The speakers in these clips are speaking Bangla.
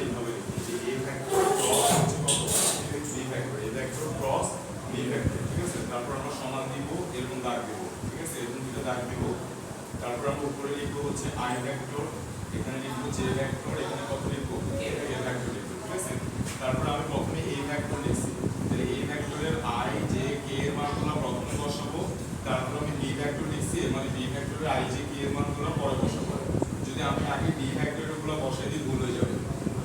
এইভাবে লিখি যে a ভেক্টর ক্রস হচ্ছে কত b vector, a vector cross b vector, ঠিক আছে। তারপর আমরা সমান দিব এরকম দাগ দেব, ঠিক আছে, এরকম দুটো দাগ দিব। তারপর আমরা উপরে লিখবো হচ্ছে i ভেক্টর, এখানে লিখবো j ভেক্টর, এখানে কত লিখবো a ভেক্টর লিখবো, ঠিক আছে। তারপর আমি প্রথমে a ভেক্টর লিখছি, তাহলে a ভেক্টরের i j k এর মানগুলো প্রথমে বসাবো। তারপর আমি b ভেক্টর লিখছি, মানে b ভেক্টরের i j k এর মানগুলো পরে বসাবো। যদি আমি আগে b ভেক্টরগুলো বসাই দিই ভুল হয়ে যাবে,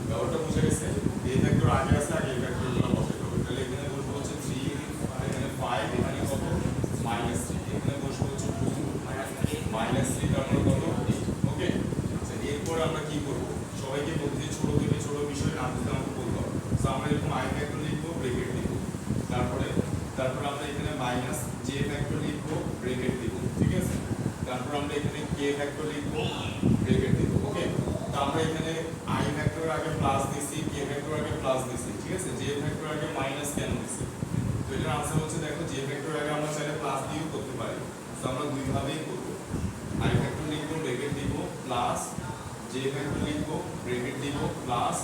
ব্যাপারটা বুঝে গেছে। a ভেক্টর আগে আছে, আগে a ভেক্টরগুলো বসাই দেবো। তাহলে এখানে বসবো হচ্ছে 3, এখানে 5, এখানে কত -3, এখানে বসবো হচ্ছে 2 -3, তারপর কত 8। ওকে, আচ্ছা এরপর আমরা কি করব, সবাইকে বলতে ছোট থেকে ছোট বিষয় নাম দিতে আমাকে বলতে হবে। সো আমরা এরকম i ভেক্টর লিখবো, ব্র্যাকেট দিব, তারপরে আমরা এখানে j ভেক্টর লিখবো, ব্র্যাকেট দিব, ঠিক আছে। তারপর আমরা এখানে k ভেক্টর লিখবো, ব্র্যাকেট দিব। ওকে, তো আমরা এখানে i ভেক্টর আগে প্লাস দিছি, k ভেক্টর আগে প্লাস দিছি, ঠিক আছে। j ভেক্টর আগে মাইনাস কেন দিছি, তো এটার आंसर হচ্ছে দেখো j ভেক্টর আগে আমরা চাইলে প্লাস দিয়েও করতে পারি। তো আমরা দুই ভাবেই করব, i ভেক্টর লিখবো, ব্র্যাকেট দিব, প্লাস j ভেক্টর লিখবো, ব্র্যাকেট দিব, প্লাস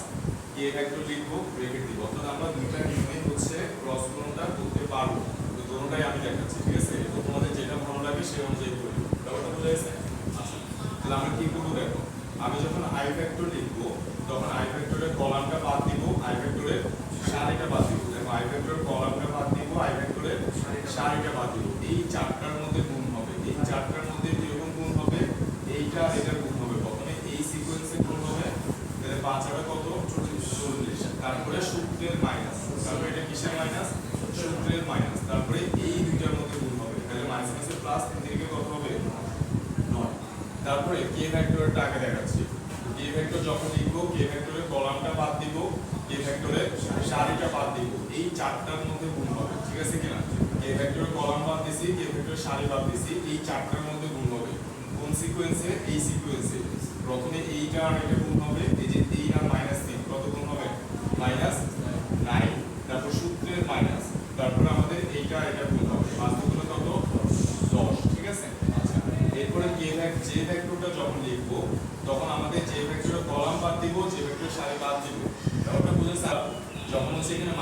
k ভেক্টর লিখবো, ব্র্যাকেট দিব। অর্থাৎ আমরা দুইটা নিয়মে হচ্ছে ক্রস গুণনটা করতে পারবো। তো দুটোটাই আমি দেখাচ্ছি, ঠিক আছে। তো তোমাদের যেটা ভালো লাগে সেই অনুযায়ী করবে, ব্যাপারটা বুঝা গেছে। আচ্ছা, তাহলে আমরা কি করব দেখো, আমি যখন i ভেক্টর লিখবো তখন i ভেক্টরের কলামটা বাদ দিব, i ভেক্টরের সারিটা বাদ দিব। দেখো i ভেক্টরের কলামটা বাদ দিব, i ভেক্টরের সারিটা বাদ দিব। এই চারটার মধ্যে গুণ হবে, এই চারটার মধ্যে কিরকম গুণ হবে, এইটা আর এটার গুণ হবে। প্রথমে এই সিকোয়েন্সে গুণ হবে, তাহলে 5 আর কত 40, তারপরে সূত্রের মাইনাস, তারপরে এটা কিসের মাইনাস, সূত্রের মাইনাস, তারপরে এই দুইটার মধ্যে গুণ হবে, তাহলে মাইনাস মাইনাসে প্লাস, তিন দিকে কত হবে 9। তারপরে k ভেক্টরটা আগে দেখাচ্ছি। k ভেক্টর যখন লিখবো, k ভেক্টরের কলামটা বাদ দিব, k ভেক্টরের সারিটা বাদ দিব, এই চারটার মধ্যে গুণ হবে, ঠিক আছে কিনা। k ভেক্টরের কলাম বাদ দিছি, k ভেক্টরের সারি বাদ দিছি, এই চারটার মধ্যে গুণ হবে। কোন সিকোয়েন্সে, এই সিকোয়েন্সে প্রথমে এইটা আর এটা গুণ হবে, এই যে 3 আর -3 কত গুণ হবে -9, তারপর সূত্রের মাইনাস, তারপর আমাদের এইটা এটা গুণ হবে, পাঁচ গুণ কত 10, ঠিক আছে। আচ্ছা, এরপরে j ভেক্টরটা যখন লিখবো তখন আমাদের j ভেক্টরের কলাম বাদ দিব, j ভেক্টরের সারি বাদ দিব। ব্যাপারটা বুঝেছ। যখন হচ্ছে এখানে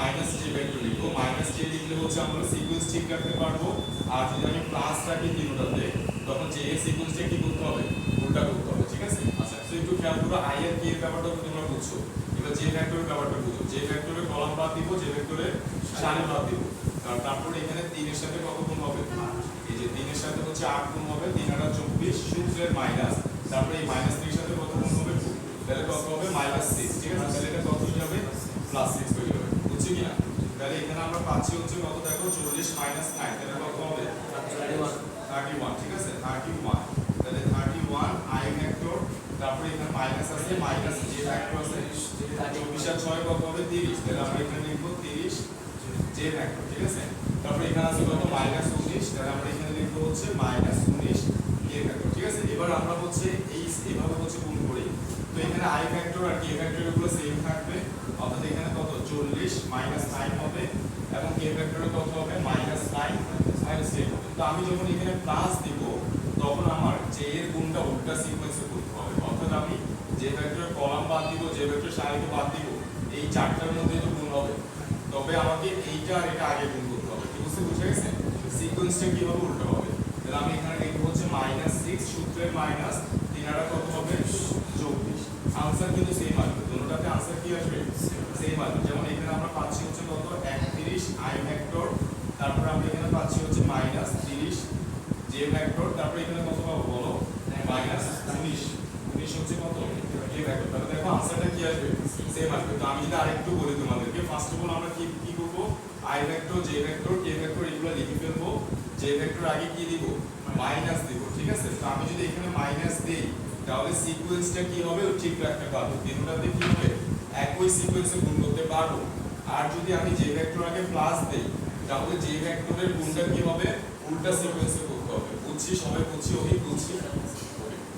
j ভেক্টর লিখবো, j লিখলে হচ্ছে আমরা সিকোয়েন্স ঠিক রাখতে পারবো। আর যদি আমি প্লাস রাখি তিনটাতে তখন j এর সিকোয়েন্সটা কি করতে হবে, উল্টা করতে হবে, ঠিক আছে। আচ্ছা, তো একটু খেয়াল করো, i এর k এর ব্যাপারটা তোমরা বুঝছো। এবার j ভেক্টরের ব্যাপারটা বুঝো, j ভেক্টরের কলাম বাদ দিব, j ভেক্টরের সারি বাদ দিব। তারপরে এখানে 3 এর সাথে কত গুণ হবে, এই যে 3 এর সাথে হচ্ছে 8 গুণ হবে, 3 আর 24 সূত্রের মাইনাস, তারপরে এই -3 এর সাথে কত গুণ হবে 2, তাহলে কত হবে -6, ঠিক আছে। তাহলে এটা কত হয়ে যাবে +6 হয়ে যাবে, বুঝছো কিনা। তাহলে এখানে আমরা পাচ্ছি হচ্ছে কত দেখো 40 - 9, তাহলে কত হবে 31, ঠিক আছে 31। তাহলে 31 i ভেক্টর, তারপরে এখানে মাইনাস আছে, মাইনাস j ভেক্টর আছে, 24 আর 6 কত হবে 30, তাহলে আমরা এখানে লিখব 30 j ভেক্টর, ঠিক আছে। তারপরে এখানে আছে কত -19, তাহলে আমরা এখানে লিখব হচ্ছে -19 k ভেক্টর, ঠিক আছে। এবার আমরা হচ্ছে এইভাবে হচ্ছে গুণ করি। তো এখানে i ভেক্টর আর k ভেক্টর এগুলো সেম থাকবে, অর্থাৎ এখানে কত 40 -9 হবে এবং k ভেক্টরে কত হবে -9 -10 হবে। তো আমি যখন এখানে প্লাস দিব তখন আমার j এর গুণটা উল্টা সিকোয়েন্সে করতে হবে, অর্থাৎ আমি j ভেক্টরের কলাম বাদ দিব, j ভেক্টরের সারিকে বাদ দিব, এই চারটার মধ্যে তো গুণ হবে, তবে আমাকে এইটা আর এটা আগে গুণ করতে হবে। কি বুঝে গেছে, সিকোয়েন্সটা কিভাবে উল্টো হবে। তাহলে আমি এখানে লিখব হচ্ছে -6 সূত্রের মাইনাস, 3 আর কত হবে 24। आंसर কিন্তু সেম আসবে, দুটোটাতে आंसर কি আসবে সেম আসবে। যেমন এখানে আমরা পাচ্ছি হচ্ছে কত 31 i ভেক্টর, তারপর আমরা এখানে পাচ্ছি হচ্ছে -30 j ভেক্টর, তারপর এখানে কত পাবো বলো -19 হচ্ছে কত j ভেক্টর। তাহলে দেখো आंसरটা কি আসবে সেম আসবে। তো আমি যদি আরেকটু বলি তোমাদেরকে, ফার্স্ট অফ অল আমরা কি করব, i vector j vector k vector এগুলো লিখে ফেলবো। j ভেক্টর আগে কি দিব মাইনাস দিব, ঠিক আছে। তো আমি যদি এখানে মাইনাস দেই তাহলে সিকোয়েন্সটা কি হবে ঠিক রাখতে পারবো, তিনটাতে কি হবে একই সিকোয়েন্সে গুণ করতে পারবো। আর যদি আমি j ভেক্টর আগে প্লাস দেই তাহলে j ভেক্টরের গুণটা কি হবে উল্টা সিকোয়েন্সে করতে হবে। বুঝছি, সবাই বুঝছি, ওই বুঝছি।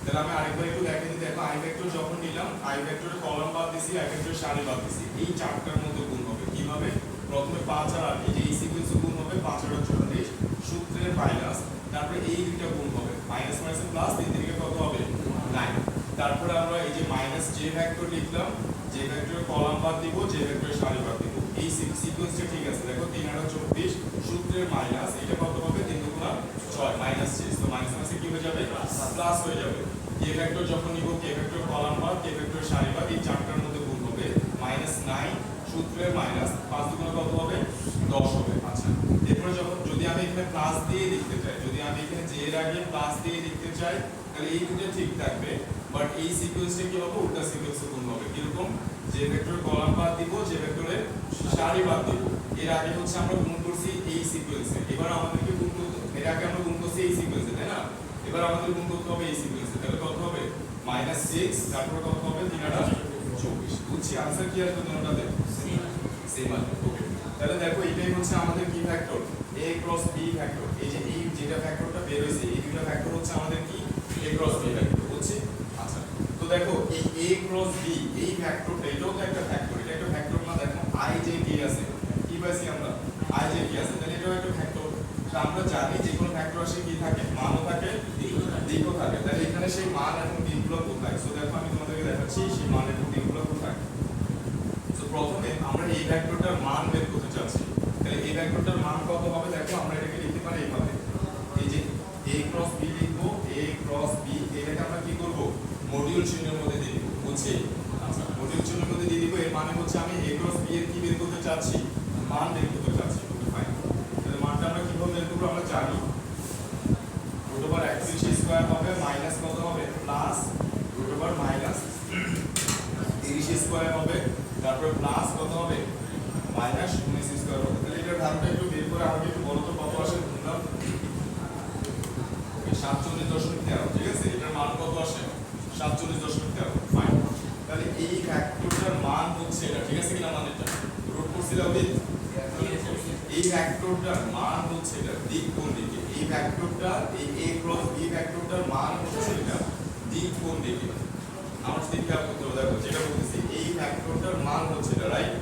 তাহলে আমি আরেকবার একটু দেখাই দিই। দেখো i ভেক্টর যখন নিলাম, i ভেক্টরের কলাম বাদ দিছি, i ভেক্টরের সারি বাদ দিছি, এই চারটার মধ্যে গুণ হবে কিভাবে, প্রথমে 5 আর 8, এই যে এই সিকোয়েন্সে গুণ হবে 5 আর 40 সূত্রের মাইনাস, তারপরে এই দুইটা গুণ হবে, মাইনাস মাইনাসে প্লাস, তিন দিকে কত হবে 9। তারপরে আমরা এই যে j ভেক্টর লিখলাম, j যে ভেক্টরের কলাম বাদ দিব, যে ভেক্টরের সারি বাদ দিব। এই সিকোয়েন্সটা ঠিক আছে। দেখো 3 আর 24 সূত্রের মাইনাস, এটা কত হবে 3 দুগুণা 6 মাইনাস 6, তো মাইনাস মাইনাসে কি হয়ে যাবে প্লাস হয়ে যাবে। কে ভেক্টর যখন নিব, কে ভেক্টর কলাম বাদ, কে ভেক্টর সারি বাদ, এই চারটার মধ্যে গুণ হবে -9 সূত্রের মাইনাস 5 দুগুণা কত হবে 10 হবে। আচ্ছা, এরপর যখন যদি আমি এখানে প্লাস দিয়ে লিখতে চাই, যদি আমি এখানে যে এর আগে প্লাস দিয়ে লিখতে চাই, তাহলে এই দুটো ঠিক থাকবে, বাট এই সিকোয়েন্সটা কি হবে উল্টা সিকোয়েন্সে গুণ হবে। কিরকম, যে ভেক্টর কলাম বাদ দিব, যে ভেক্টরের সারি বাদ দিব। এর আগে হচ্ছে আমরা গুণ করছি এই সিকোয়েন্সে, এবার আমাদেরকে গুণ করতে, এর আগে আমরা গুণ করছি এই সিকোয়েন্সে, তাই না? এবার আমাদের গুণ করতে হবে এই সিকোয়েন্সে, তাহলে কত হবে -6, তারপর কত হবে 3 আর 24। বুঝছি आंसर কি আসবে তোমাদের সেম আসবে। ওকে, তাহলে দেখো এটাই হচ্ছে আমাদের কি vector a cross b vector. এই যে এই যেটা ভেক্টরটা বের হইছে, এই দুটো ভেক্টর হচ্ছে আমাদের কি a ক্রস b ভেক্টর। বুঝছি? আচ্ছা, তো দেখো এই a ক্রস b এই ভেক্টরটা, এটাও তো একটা ভেক্টর, এটা একটা ভেক্টর না? দেখো i j k আছে, কি পাইছি আমরা i j k আছে, তাহলে এটাও একটা ভেক্টর। তো আমরা জানি যে কোনো ভেক্টর আসে কি থাকে, মানও থাকে দিকও থাকে। তাহলে এখানে সেই মান এবং দিকগুলো কোথায়? সো দেখো আমি তোমাদেরকে দেখাচ্ছি সেই মান এবং দিকগুলো কোথায়। সো প্রথমে আমরা এই ভেক্টরটার মান বের করতে চাচ্ছি, তাহলে এই ভেক্টরটার মান কত হবে? দেখো আমরা এটাকে লিখতে পারি এইভাবে, এই যে a ক্রস b লিখবো, a ক্রস b, এটাকে আমরা কি করব মডিউল চিহ্নের মধ্যে দিয়ে দিব। বুঝছি? আচ্ছা, মডিউল চিহ্নের মধ্যে দিয়ে দিব, এর মানে হচ্ছে আমি a ক্রস b এর কি বের করতে চাচ্ছি, মান বের করতে চাচ্ছি। ওকে ফাইন, তাহলে মানটা আমরা কিভাবে বের করব আমরা জানি, রুট ওভার 31 স্কয়ার হবে মাইনাস কত হবে plus root over minus 30 square হবে, তারপর প্লাস কত হবে মাইনাস 19 স্কয়ার হবে। তাহলে এটার ধারণটা একটু বের করে আমাকে একটু বলো তো কত আসে ধরলাম 47.13। ঠিক আছে, এটার মান কত আসে 47.13। ফাইন, তাহলে এই ভেক্টরটার মান হচ্ছে এটা, ঠিক আছে কিনা? মান এটা রুট করছিলাম উইথ, এই ভেক্টরটার মান হচ্ছে এটা, দিক কোন দিকে? এই ভেক্টরটা এই a ক্রস b ভেক্টরটার মান হচ্ছে এটা, দিক কোন দিকে? আমার দিক খেয়াল করতে হবে। দেখো যেটা বলতেছি, এই ভেক্টরটার মান হচ্ছে এটা, রাইট?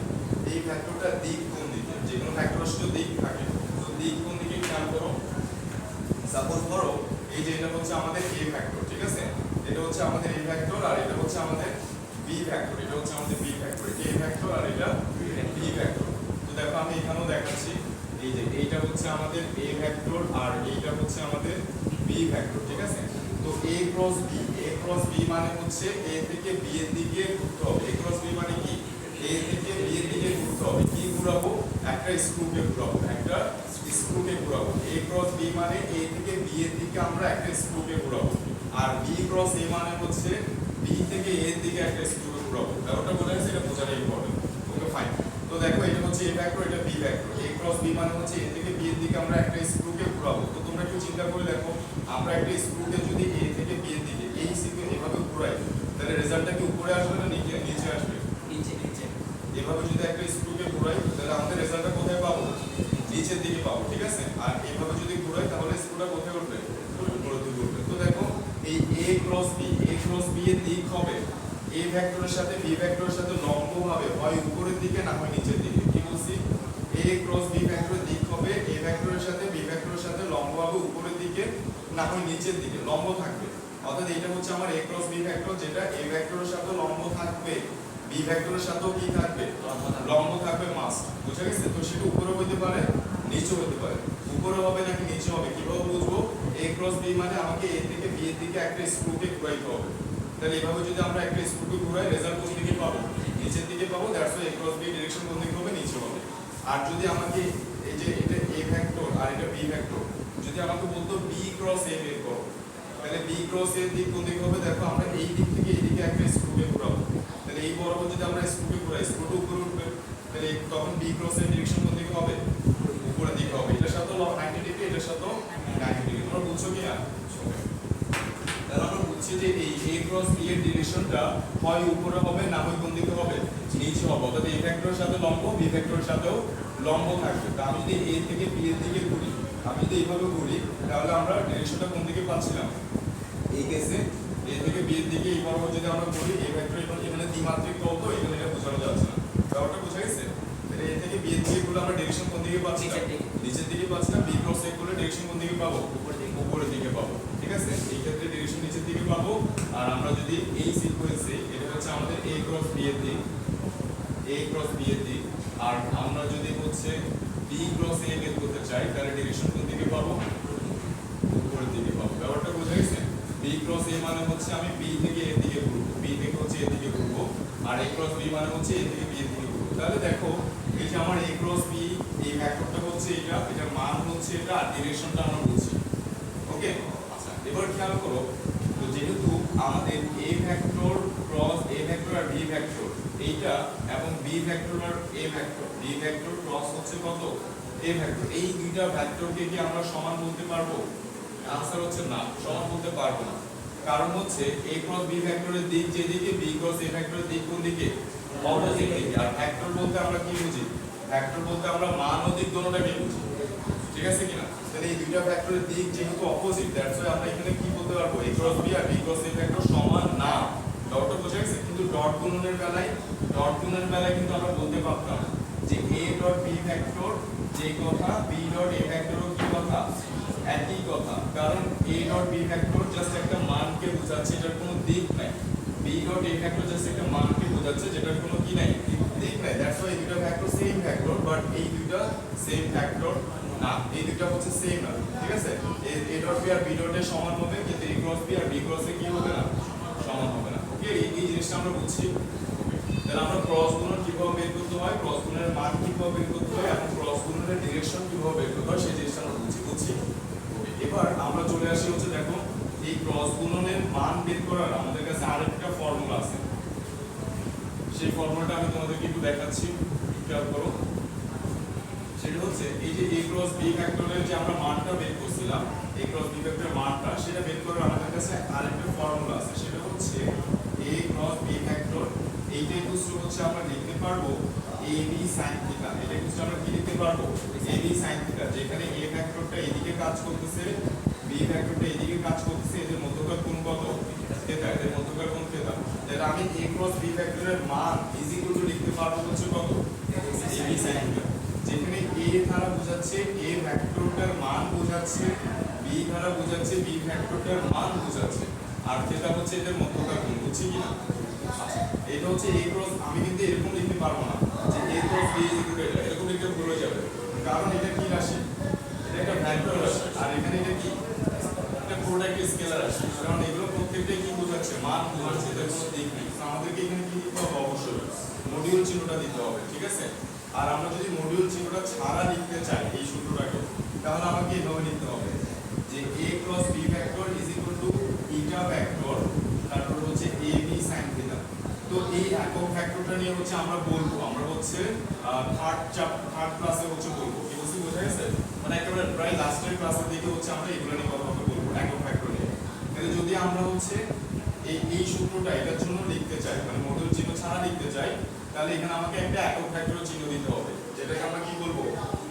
এই ভেক্টরটার দিক কোন দিকে? যে কোনো ভেক্টর আসলে দিক থাকে, তো দিক কোন দিকে খেয়াল করো। সাপোজ ধরো এই যে এটা হচ্ছে আমাদের a ভেক্টর, ঠিক আছে? এটা হচ্ছে আমাদের a ভেক্টর, আর এটা হচ্ছে আমাদের b ভেক্টর, এটা হচ্ছে আমাদের b ভেক্টর, এটা a ভেক্টর আর এটা b ভেক্টর। তো দেখো আমি এখানেও দেখাচ্ছি, এই যে এইটা হচ্ছে আমাদের a ভেক্টর আর এইটা হচ্ছে আমাদের b ভেক্টর, ঠিক আছে? তো a ক্রস b মানে হচ্ছে a থেকে b এর দিকে ঘুরতে হবে। a ক্রস b মানে কি, a থেকে b এর দিকে ঘুরতে হবে। কি ঘোরাবো? একটা স্ক্রুকে ঘোরাবো, একটা স্ক্রুকে ঘোরাবো। a ক্রস b মানে a থেকে b এর দিকে আমরা একটা স্ক্রুকে ঘোরাবো, আর b ক্রস a মানে হচ্ছে b থেকে a এর দিকে একটা স্ক্রুকে ঘোরাবো। ব্যাপারটা বোঝা গেছে? এটা বোঝাটা ইম্পর্টেন্ট। ওকে ফাইন, তো দেখো এটা হচ্ছে a ভেক্টর, এটা b vector. a cross b মানে হচ্ছে a থেকে b এর দিকে আমরা একটা স্ক্রুকে ঘোরাবো। তো তোমরা একটু চিন্তা করে দেখো, আমরা একটা স্ক্রুকে যদি a থেকে b এর দিকে এই সিকোয়েন্স এভাবে ঘোরাই, তাহলে রেজাল্টটা কি উপরে আসবে না নিচে আসবে? নিচে। এভাবে যদি একটা স্ক্রুকে ঘোরাই, তাহলে আমাদের রেজাল্টটা কোথায় পাবো? নিচের দিকে পাবো, ঠিক আছে? আর এভাবে যদি ঘোরাই, তাহলে স্ক্রুটা কোথায় উঠবে? উপরের দিকে উঠবে। তো দেখো এই a ক্রস b এর দিক হবে a ভেক্টরের সাথে b ভেক্টরের সাথে লম্বভাবে হয় উপরের দিকে না হয় নিচের দিকে। কি বলছি? a ক্রস b ভেক্টরের দিক হবে a ভেক্টরের সাথে b ভেক্টরের সাথে লম্বভাবে উপরের দিকে না হয় নিচের দিকে, লম্ব থাকবে। অর্থাৎ এটা হচ্ছে আমার a ক্রস b ভেক্টর, যেটা a ভেক্টরের সাথে লম্ব থাকবে, b ভেক্টরের সাথেও কি থাকবে? লম্ব থাকবে, মাস্ট। বুঝা গেছে? তো সেটা উপরে হতে পারে নিচে হতে পারে। উপরে হবে নাকি নিচে হবে কিভাবে বুঝবো? a ক্রস b মানে আমাকে a থেকে b এর দিকে একটা স্ক্রুকে ঘোরাইতে হবে। তাহলে এভাবে যদি আমরা একটা স্ক্রুকে ঘোরাই, রেজাল্ট কোন দিকে পাবো? নিচের দিকে পাবো। That's why a cross b direction কোন দিকে হবে? নিচে হবে। আর যদি আমাকে এই যে এটা a ভেক্টর আর এটা b ভেক্টর, যদি আমাকে বলতো b ক্রস a বের করো, তাহলে b ক্রস a দিক কোন দিকে হবে? দেখো আমরা এই দিক থেকে এই দিকে একটা স্ক্রুকে ঘোরাবো, তাহলে এই বরাবর যদি আমরা স্ক্রুকে ঘোরাই, স্ক্রুটা উপরে উঠবে, তাহলে তখন b ক্রস a ডিরেকশন কোন দিকে হবে? উপরের দিকে হবে। এটার সাথে 90 ডিগ্রি, এটার সাথে 90 ডিগ্রি। তোমরা বুঝছো কি না? তাহলে আমরা বুঝছি যে এই a ক্রস b এর ডিরেকশনটা হয় উপরে হবে না হয় কোন দিকে হবে? নিচে হবে। অর্থাৎ a ভেক্টরের সাথে লম্ব, b ভেক্টরের সাথেও লম্ব থাকবে। তা আমি যদি a থেকে b এর দিকে ঘুরি, আমি যদি এইভাবে ঘুরি, তাহলে আমরা ডিরেকশনটা কোন দিকে পাচ্ছিলাম? এই কেসে a থেকে b এর দিকে এই বরাবর যদি আমরা ঘুরি, a ভেক্টর এখানে দ্বিমাত্রিক তল, তো এখানে এটা বোঝানো যাচ্ছে না। ব্যাপারটা বোঝা গেছে? তাহলে a থেকে b এর দিকে ঘুরলে আমরা ডিরেকশন কোন দিকে পাচ্ছি? নিচের দিকে পাচ্ছি না। b ক্রস a করলে ডিরেকশন কোন দিকে পাবো? উপরের দিকে পাবো। ঠিক আছে? এই ক্ষেত্রে ডিরেকশন নিচের দিকে পাবো। আর আমরা যদি এই সিকোয়েন্সে এটা হচ্ছে আমাদের a ক্রস b এর দিক, a ক্রস b এর দিক, আর আমরা যদি হচ্ছে b ক্রস a বের করতে চাই তাহলে ডিরেকশন কোন দিকে পাবো? উপরের দিকে পাবো। ব্যাপারটা বুঝে গেছে? b ক্রস a মানে হচ্ছে আমি b থেকে a দিকে ঘুরবো, b থেকে হচ্ছে a দিকে ঘুরবো, আর a ক্রস b মানে হচ্ছে a থেকে b এর দিকে ঘুরবো। তাহলে দেখো এই যে আমার a ক্রস b এই ভেক্টরটা হচ্ছে এটা, এটার মান হচ্ছে এটা, আর ডিরেকশনটা আমরা বুঝছি। ওকে, আচ্ছা এবার খেয়াল করো, তো যেহেতু আমাদের a vector cross a vector আর b ভেক্টর এইটা, এবং b ভেক্টর আর a vector b vector cross হচ্ছে কত? a ভেক্টর, এই দুইটা ভেক্টরকে কি আমরা সমান বলতে পারবো? आंसर হচ্ছে না, সমান বলতে পারবো না। কারণ হচ্ছে a ক্রস b ভেক্টরের দিক যেদিকে, b ক্রস a ভেক্টরের দিক কোন দিকে? অপোজিট দিকে। আর ভেক্টর বলতে আমরা কি বুঝি? ভেক্টর বলতে আমরা মান ও দিক দুটোটাকে বুঝি, ঠিক আছে কিনা? তাহলে এই দুইটা ভেক্টরের দিক যেহেতু অপোজিট, দ্যাটস ওয়াই আমরা এখানে কি বলতে পারবো? a ক্রস b আর b ক্রস a ভেক্টর সমান না। ডটটা বোঝা গেছে? কিন্তু ডট গুণনের বেলায় কিন্তু আমরা বলতে পারতাম যে a ডট b ভেক্টর যে কথা, b ডট a ভেক্টরও কি কথা? একই কথা। কারণ a dot b vector just একটা মানকে বোঝাচ্ছে, এটার কোনো দিক নাই। b dot a vector just একটা মানকে বোঝাচ্ছে, যেটার কোনো কি নাই? দিক নাই। দ্যাটস ওয়াই এই দুটো ভেক্টর সেম ভেক্টর, বাট এই দুটো সেম ভেক্টর না, এই দুটো হচ্ছে সেম না, ঠিক আছে? a ডট b আর b ডট এর সমান হবে, কিন্তু a ক্রস b আর b ক্রস এ কি হবে না? সমান হবে না। ওকে, এই জিনিসটা আমরা বুঝছি। তাহলে আমরা ক্রস গুণন কিভাবে বের করতে হয়, ক্রস গুণনের মান কিভাবে বের করতে হয়, এবং ক্রস গুণনের ডিরেকশন কিভাবে বের করতে হয় সেই জিনিসটা আমরা বুঝছি। এবার আমরা চলে আসি হচ্ছে, দেখো এই ক্রস গুণনের মান বের করার আমাদের কাছে আরেকটা ফর্মুলা আছে। সেই ফর্মুলাটা আমি তোমাদেরকে একটু দেখাচ্ছি, খেয়াল করো। সেটা হচ্ছে এই যে a ক্রস b ভেক্টরের যে আমরা মানটা বের করছিলাম, a ক্রস b ভেক্টরের মানটা সেটা বের করার আমাদের কাছে আরেকটা ফর্মুলা আছে। সেটা হচ্ছে a ক্রস b ভেক্টর, এইটা ইকুয়াল হচ্ছে আমরা লিখতে পারবো ab sin θ। এটা ইকুয়াল আমরা কি লিখতে পারবো? ab sin θ, যেখানে a ভেক্টরটা এদিকে কাজ করতেছে, b ভেক্টরটা এদিকে কাজ করতেছে, এদের মধ্যকার কোণ কত? θ। এদের মধ্যকার কোণ θ। তাহলে আমি a ক্রস b ভেক্টরের মান ইজ ইকুয়াল টু লিখতে পারবো হচ্ছে কত? ab sin θ। যেখানে a দ্বারা বোঝাচ্ছে a ভেক্টরটার মান বোঝাচ্ছে, b দ্বারা বোঝাচ্ছে b ভেক্টরটার মান বোঝাচ্ছে, আর θ হচ্ছে এদের মধ্যকার কোণ। বুঝছি কি না? এটা হচ্ছে a ক্রস, আমি কিন্তু এরকম লিখতে পারবো না যে a cross b is equal two এটা, এরকম লিখতে ভুল হয়ে যাবে। কারণ এটা কি রাশি? এটা একটা ভেক্টর রাশি, আর এখানে এটা কি? এটা পুরোটা একটা স্কেলার রাশি। কারণ এগুলো প্রত্যেকটাই কি বোঝাচ্ছে? মান বোঝাচ্ছে, এদের কোনো দিক নেই। তো আমাদেরকে এখানে কি দিতে হবে? অবশ্যই মডিউল চিহ্নটা দিতে হবে, ঠিক আছে? আর আমরা যদি মডিউল চিহ্নটা ছাড়া লিখতে চাই এই সূত্রটাকে, তাহলে আমাকে এভাবে লিখতে হবে যে a cross b vector is equal two eta vector, তারপর হচ্ছে ab sin θ। তো এই একক ভেক্টরটা নিয়ে হচ্ছে আমরা বলবো, আমরা হচ্ছে থার্ড ক্লাসে হচ্ছে বলবো। কি বলছি বোঝা গেছে? মানে একেবারে প্রায় লাস্টের ক্লাসের দিকে হচ্ছে আমরা এগুলো নিয়ে কথা বলবো, একক ভেক্টর নিয়ে। কিন্তু যদি আমরা হচ্ছে এই সূত্রটা এটার জন্য লিখতে চাই, মানে মডিউল চিহ্ন ছাড়া লিখতে চাই, তাহলে এখানে আমাকে একটা একক ভেক্টর চিহ্ন দিতে হবে, যেটাকে আমরা কি বলবো?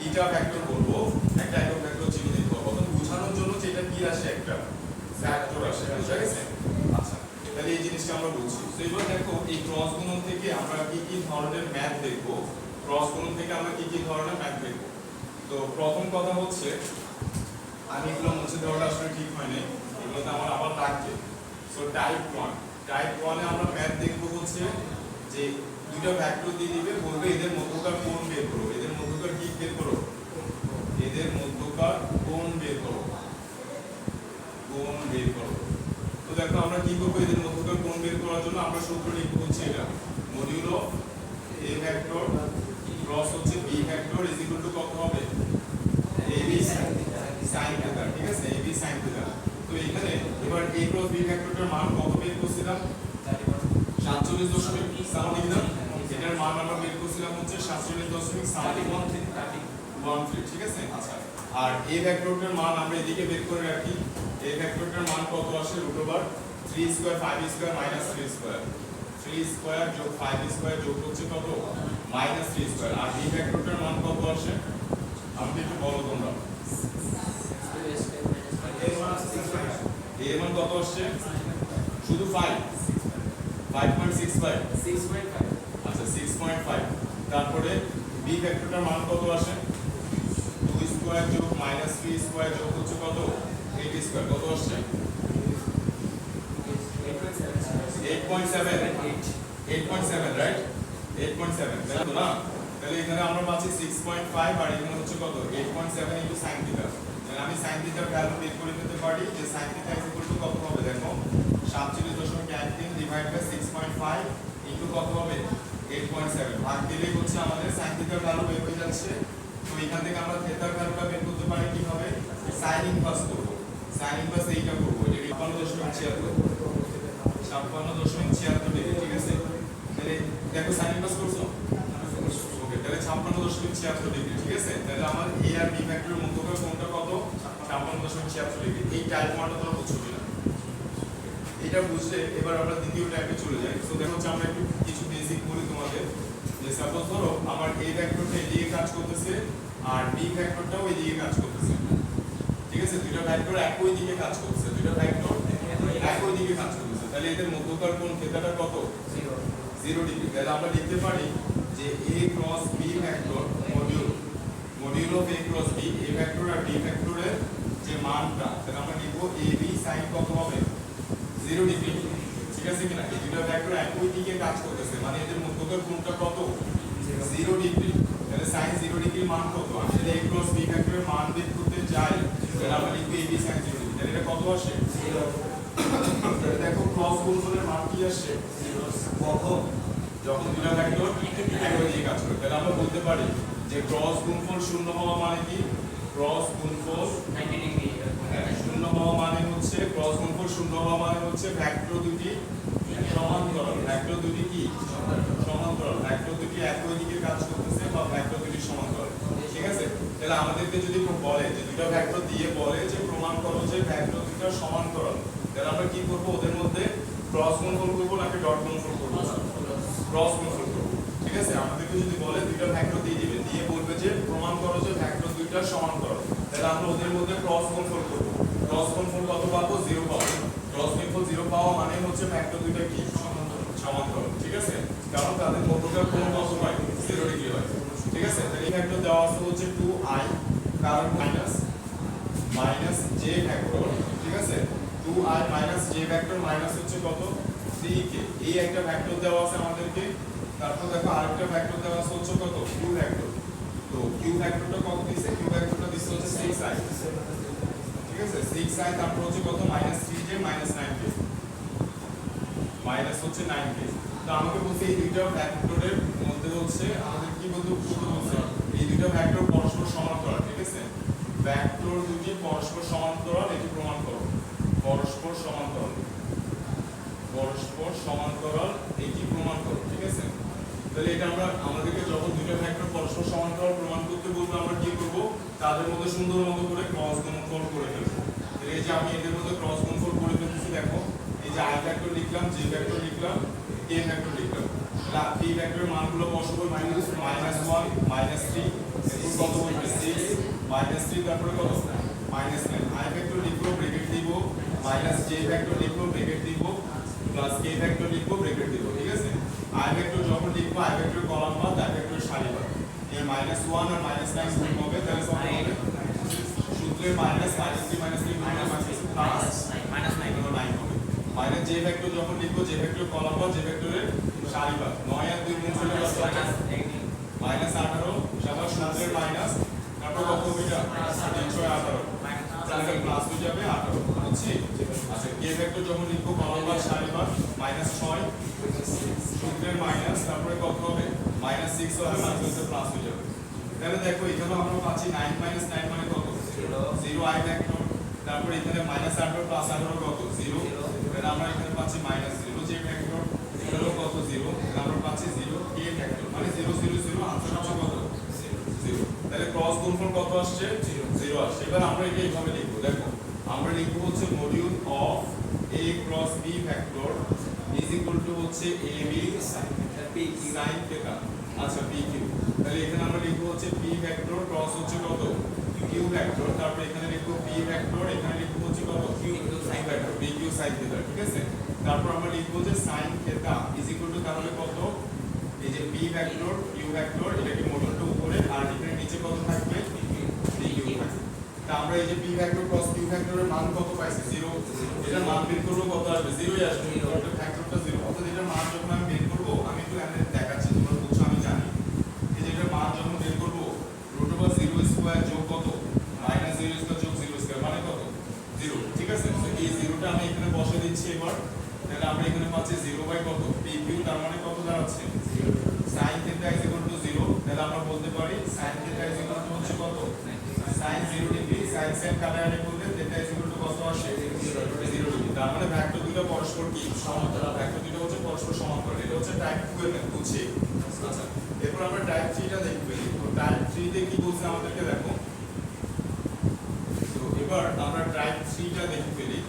ইটা ভেক্টর বলবো। একটা একক ভেক্টর চিহ্ন দিতে হবে, অর্থাৎ বোঝানোর জন্য যে এটা কি রাশি? একটা ভেক্টর রাশি। বুঝা গেছে? আচ্ছা, তাহলে এই জিনিসটা আমরা বুঝছি। তো এবার দেখো এই ক্রস গুণন থেকে আমরা কি কি ধরনের ম্যাথ দেখবো, ক্রস গুণন থেকে আমরা কি কি ধরনের ম্যাথ দেখবো। তো প্রথম কথা হচ্ছে, আমি এগুলো মুছে দেওয়াটা আসলে ঠিক হয়নি, এগুলোতে আমার আবার লাগবে। সো টাইপ 1 এ আমরা ম্যাথ দেখবো হচ্ছে যে দুইটা ভেক্টর দিয়ে দিবে, বলবে এদের মধ্যকার কোণ বের করো। এদের মধ্যকার কি বের করো? এদের মধ্যকার কোণ বের করো, কোণ বের করো। তো দেখো আমরা কি করবো? এদের মধ্যকার কোণ বের করার জন্য আমরা সূত্র লিখবো হচ্ছে এটা, module of a vector cross হচ্ছে b vector is equal to কত হবে? ab sin θ, ঠিক আছে? ab sin θ। তো এখানে এবার a ক্রস b ভেক্টরটার মান কত বের করছিলাম? 47.something। এটার মান আমরা বের করছিলাম হচ্ছে 47.13, ঠিক আছে? আচ্ছা, আর a ভেক্টরটার মান আমরা এদিকে বের করে রাখি। a ভেক্টরটার মান কত আসে? √3 square 5 square minus 3 square, 3 square যোগ 5 স্কয়ার যোগ হচ্ছে কত? Minus 3 square. আর b ভেক্টরটার মান কত আসে? আমাকে একটু বলো তোমরা। এর মান কত আসছে? শুধু 5.65। আচ্ছা 6.5। তারপরে b ভেক্টরটার মান কত আসে? 2 স্কয়ার যোগ মাইনাস 3 স্কয়ার যোগ হচ্ছে কত? 8 স্কয়ার, কত আসছে? 8.7 রাইট 8.7 তাই তো না তাহলে এখানে আমরা পাচ্ছি 6.5 আর এখানে হচ্ছে কত 8.7 ইনটু sin থিটা তাহলে আমি sin থিটার ভ্যালু বের করে নিতে পারি যে sin থিটা কত হবে দেখো 47.13 ডিভাইড বাই 6.5 ইনটু কত হবে 8.7 ভাগ দিলেই হচ্ছে আমাদের sin থিটার ভ্যালু বের হয়ে যাচ্ছে তো এখান থেকে আমরা থিটার ভ্যালুটা বের করতে পারি কিভাবে sin ইনভার্স করব sin ইনভার্স এইটা করব এটা 56.76 ডিগ্রি ঠিক আছে তাহলে দেখো sin ইনভার্স করছো ওকে তাহলে 56.76 ডিগ্রি ঠিক আছে তাহলে আমার a আর b ভেক্টরের মধ্যকার কোণটা কত 56.76 ডিগ্রি এই টাইপ ওয়ানটা তোমরা বুঝছো কিনা এটা বুঝলে এবার আমরা দ্বিতীয় টাইপে চলে যাই সো দেখো হচ্ছে আমরা একটু কিছু বেসিক বলি তোমাদের যে সাপোজ ধরো আমার a ভেক্টরটা এদিকে কাজ করতেছে আর b ভেক্টরটাও এদিকে কাজ করতেছে ঠিক আছে দুইটা ভেক্টর একই দিকে কাজ করতেছে দুইটা ভেক্টর একই দিকে কাজ করতেছে তাহলে এদের মধ্যকার কোণ থিটাটা কত 0 ডিগ্রি তাহলে আমরা লিখতে পারি যে a cross b vector module of a cross b a vector আর b ভেক্টরের যে মানটা তাহলে আমরা লিখব ab sin কত হবে 0 ডিগ্রি ঠিক আছে কিনা এই দুটো ভেক্টর একই দিকে কাজ করতেছে মানে এদের মধ্যকার কোণটা কত 0 ডিগ্রি তাহলে sin 0 ডিগ্রির মান কত আমি যদি a ক্রস b ভেক্টরের মান বের করতে যাই তাহলে আমরা লিখব ab sin 0 ডিগ্রি তাহলে এটা কত আসে 0 তাহলে দেখো ক্রস গুণফলের মান কি আসে 0 কখন যখন দুটো ভেক্টর একই দিকে কাজ করে তাহলে আমরা বলতে পারি যে ক্রস গুণফল শূন্য হওয়া মানে কি ক্রস গুণফল 90 ডিগ্রি শূন্য হওয়া মানে হচ্ছে ক্রস গুণফল শূন্য হওয়া মানে হচ্ছে ভেক্টর দুটি সমান্তরাল ভেক্টর দুটি কি সমান্তরাল ভেক্টর দুটি একই দিকে কাজ করতেছে বা ভেক্টর দুটি সমান্তরাল ঠিক আছে তাহলে আমাদেরকে যদি বলে যে দুটো ভেক্টর দিয়ে বলে যে প্রমাণ করো যে ভেক্টর দুটো সমান্তরাল তাহলে আমরা কি করব ওদের মধ্যে ক্রস গুণফল করব নাকি ডট গুণফল করব ক্রস গুণফল করব ঠিক আছে আমাদেরকে যদি বলে দুটো ভেক্টর দিয়ে দিবে দিয়ে বলবে যে প্রমাণ করো যে ভেক্টর দুটো সমান্তরাল তাহলে আমরা ওদের মধ্যে ক্রস গুণফল করব ক্রস গুণফল কত পাবো 0 পাবো ক্রস গুণফল 0 পাওয়া মানে হচ্ছে ভেক্টর দুটো কি সমান্তরাল ঠিক আছে কারণ তাদের মধ্যকার কোণ কত হয় 0 ডিগ্রি হয় ঠিক আছে তাহলে এই ভেক্টর দেওয়া আছে হচ্ছে 2i কারণ মাইনাস j ভেক্টর ঠিক আছে 2i minus j vector minus হচ্ছে কত 3k এই একটা ভেক্টর দেওয়া আছে আমাদেরকে তারপর দেখো আরেকটা ভেক্টর দেওয়া আছে হচ্ছে কত q ভেক্টর তো q ভেক্টরটা কত দিছে q ভেক্টরটা দিছে হচ্ছে 6i ঠিক আছে 6i তারপর হচ্ছে কত -3j -9k মাইনাস হচ্ছে 9k তো আমাকে বলতে এই দুইটা ভেক্টরের মধ্যে হচ্ছে আমাদের কি বলতে বলছে এই দুইটা ভেক্টর পরস্পর সমান্তরাল ঠিক আছে ভেক্টর দুটি পরস্পর সমান্তরাল এটি প্রমাণ করো পরস্পর সমান্তরাল এটি প্রমাণ করো ঠিক আছে তাহলে এটা আমরা আমাদেরকে যখন দুটো ভেক্টর পরস্পর সমান্তরাল প্রমাণ করতে বলবো আমরা কি করব তাদের মধ্যে সুন্দর মতো করে ক্রস গুণফল করে ফেলবো এই যে আমি এদের মধ্যে ক্রস গুণফল করে ফেলতেছি দেখো এই যে i ভেক্টর লিখলাম j ভেক্টর লিখলাম k ভেক্টর লিখলাম তাহলে p ভেক্টরের মানগুলো বসাবো -1 -3 এরপর কত বলবে 6 -3 তারপরে কত -9 i ভেক্টর লিখবো ব্র্যাকেট দিব j ভেক্টর লিখবো ব্র্যাকেট দিব প্লাস k ভেক্টর লিখবো ব্র্যাকেট দিব ঠিক আছে i ভেক্টর যখন লিখবো i ভেক্টর কলাম বাদ i ভেক্টর সারি বাদ এই -1 আর -9 গুণ হবে তাহলে কত হবে সূত্রে -3 প্লাস -9 হবে মাইনাস j ভেক্টর যখন লিখবো j ভেক্টর কলাম বাদ j ভেক্টরের সারি বাদ 9 আর 2 গুণ করলে কত হবে -18 সবার সূত্রের মাইনাস তারপর কত হবে এটা 318 তাহলে প্লাস হয়ে যাবে 18 বুঝছি আচ্ছা k ভেক্টর যখন লিখবো কলাম বাদ সারি বাদ -6 সূত্রের মাইনাস তারপরে কত হবে -6 হবে মাইনাসে প্লাস হয়ে যাবে তাহলে দেখো এখানে আমরা পাচ্ছি 9 9 মানে কত 0 i ভেক্টর তারপর এখানে -18 প্লাস 18 কত 0 তাহলে আমরা এখানে পাচ্ছি -0 j ভেক্টর এখানে কত 0 তাহলে আমরা পাচ্ছি 0 k ভেক্টর মানে 0 0 0 আনসার হচ্ছে কত 0 তাহলে ক্রস গুণফল কত আসছে 0 আসছে এবার আমরা এটা এইভাবে লিখব দেখো আমরা লিখব হচ্ছে module of a cross b vector is equal to হচ্ছে ab sin থিটা আচ্ছা pq তাহলে এখানে আমরা লিখব হচ্ছে p ভেক্টর ক্রস হচ্ছে কত q ভেক্টর তারপর এখানে লিখব p ভেক্টর এখানে লিখব হচ্ছে কত q sin vector pq sin theta ঠিক আছে তারপর আমরা লিখব যে sin theta is equal two তাহলে কত এই যে p ভেক্টর q ভেক্টর এটাকে মডিউলটা উপরে আর এখানে নিচে কত থাকবে pq থাকবে তা আমরা এই যে p ভেক্টর ক্রস q ভেক্টরের মান কত পাইছি 0 এটার মান বের করবো কত আসবে 0ই আসবে এটা ফ্যাক্টরটা 0 অর্থাৎ এটার মান যখন আমি বের করব আমি একটু এখানে দেখাচ্ছি তোমরা বুঝছো আমি জানি এই যে এটার মান যখন বের করব √0² যোগ কত -0² যোগ 0² মানে কত 0 ঠিক আছে তো এই 0টা আমি এখানে বসে দিচ্ছি এবার তাহলে আমরা এখানে পাচ্ছি 0 কত pq তার মানে কত দাঁড়াচ্ছে 0 sin θ 0 তাহলে আমরা বলতে পারি sin θ হচ্ছে কত sin 0 ডিগ্রি sin কাটাকাটি করলে θ কত আসে 0 ডিগ্রি তার মানে ভেক্টর দুটো পরস্পর কি সমান্তরাল ভেক্টর দুটো হচ্ছে পরস্পর সমান্তরাল এটা হচ্ছে টাইপ 2 এর ম্যাথ বুঝছি আচ্ছা এরপর আমরা টাইপ 3 টা দেখব তো টাইপ 3 তে কি বলছে আমাদেরকে দেখো তো এবার আমরা টাইপ 3 টা দেখে ফেলি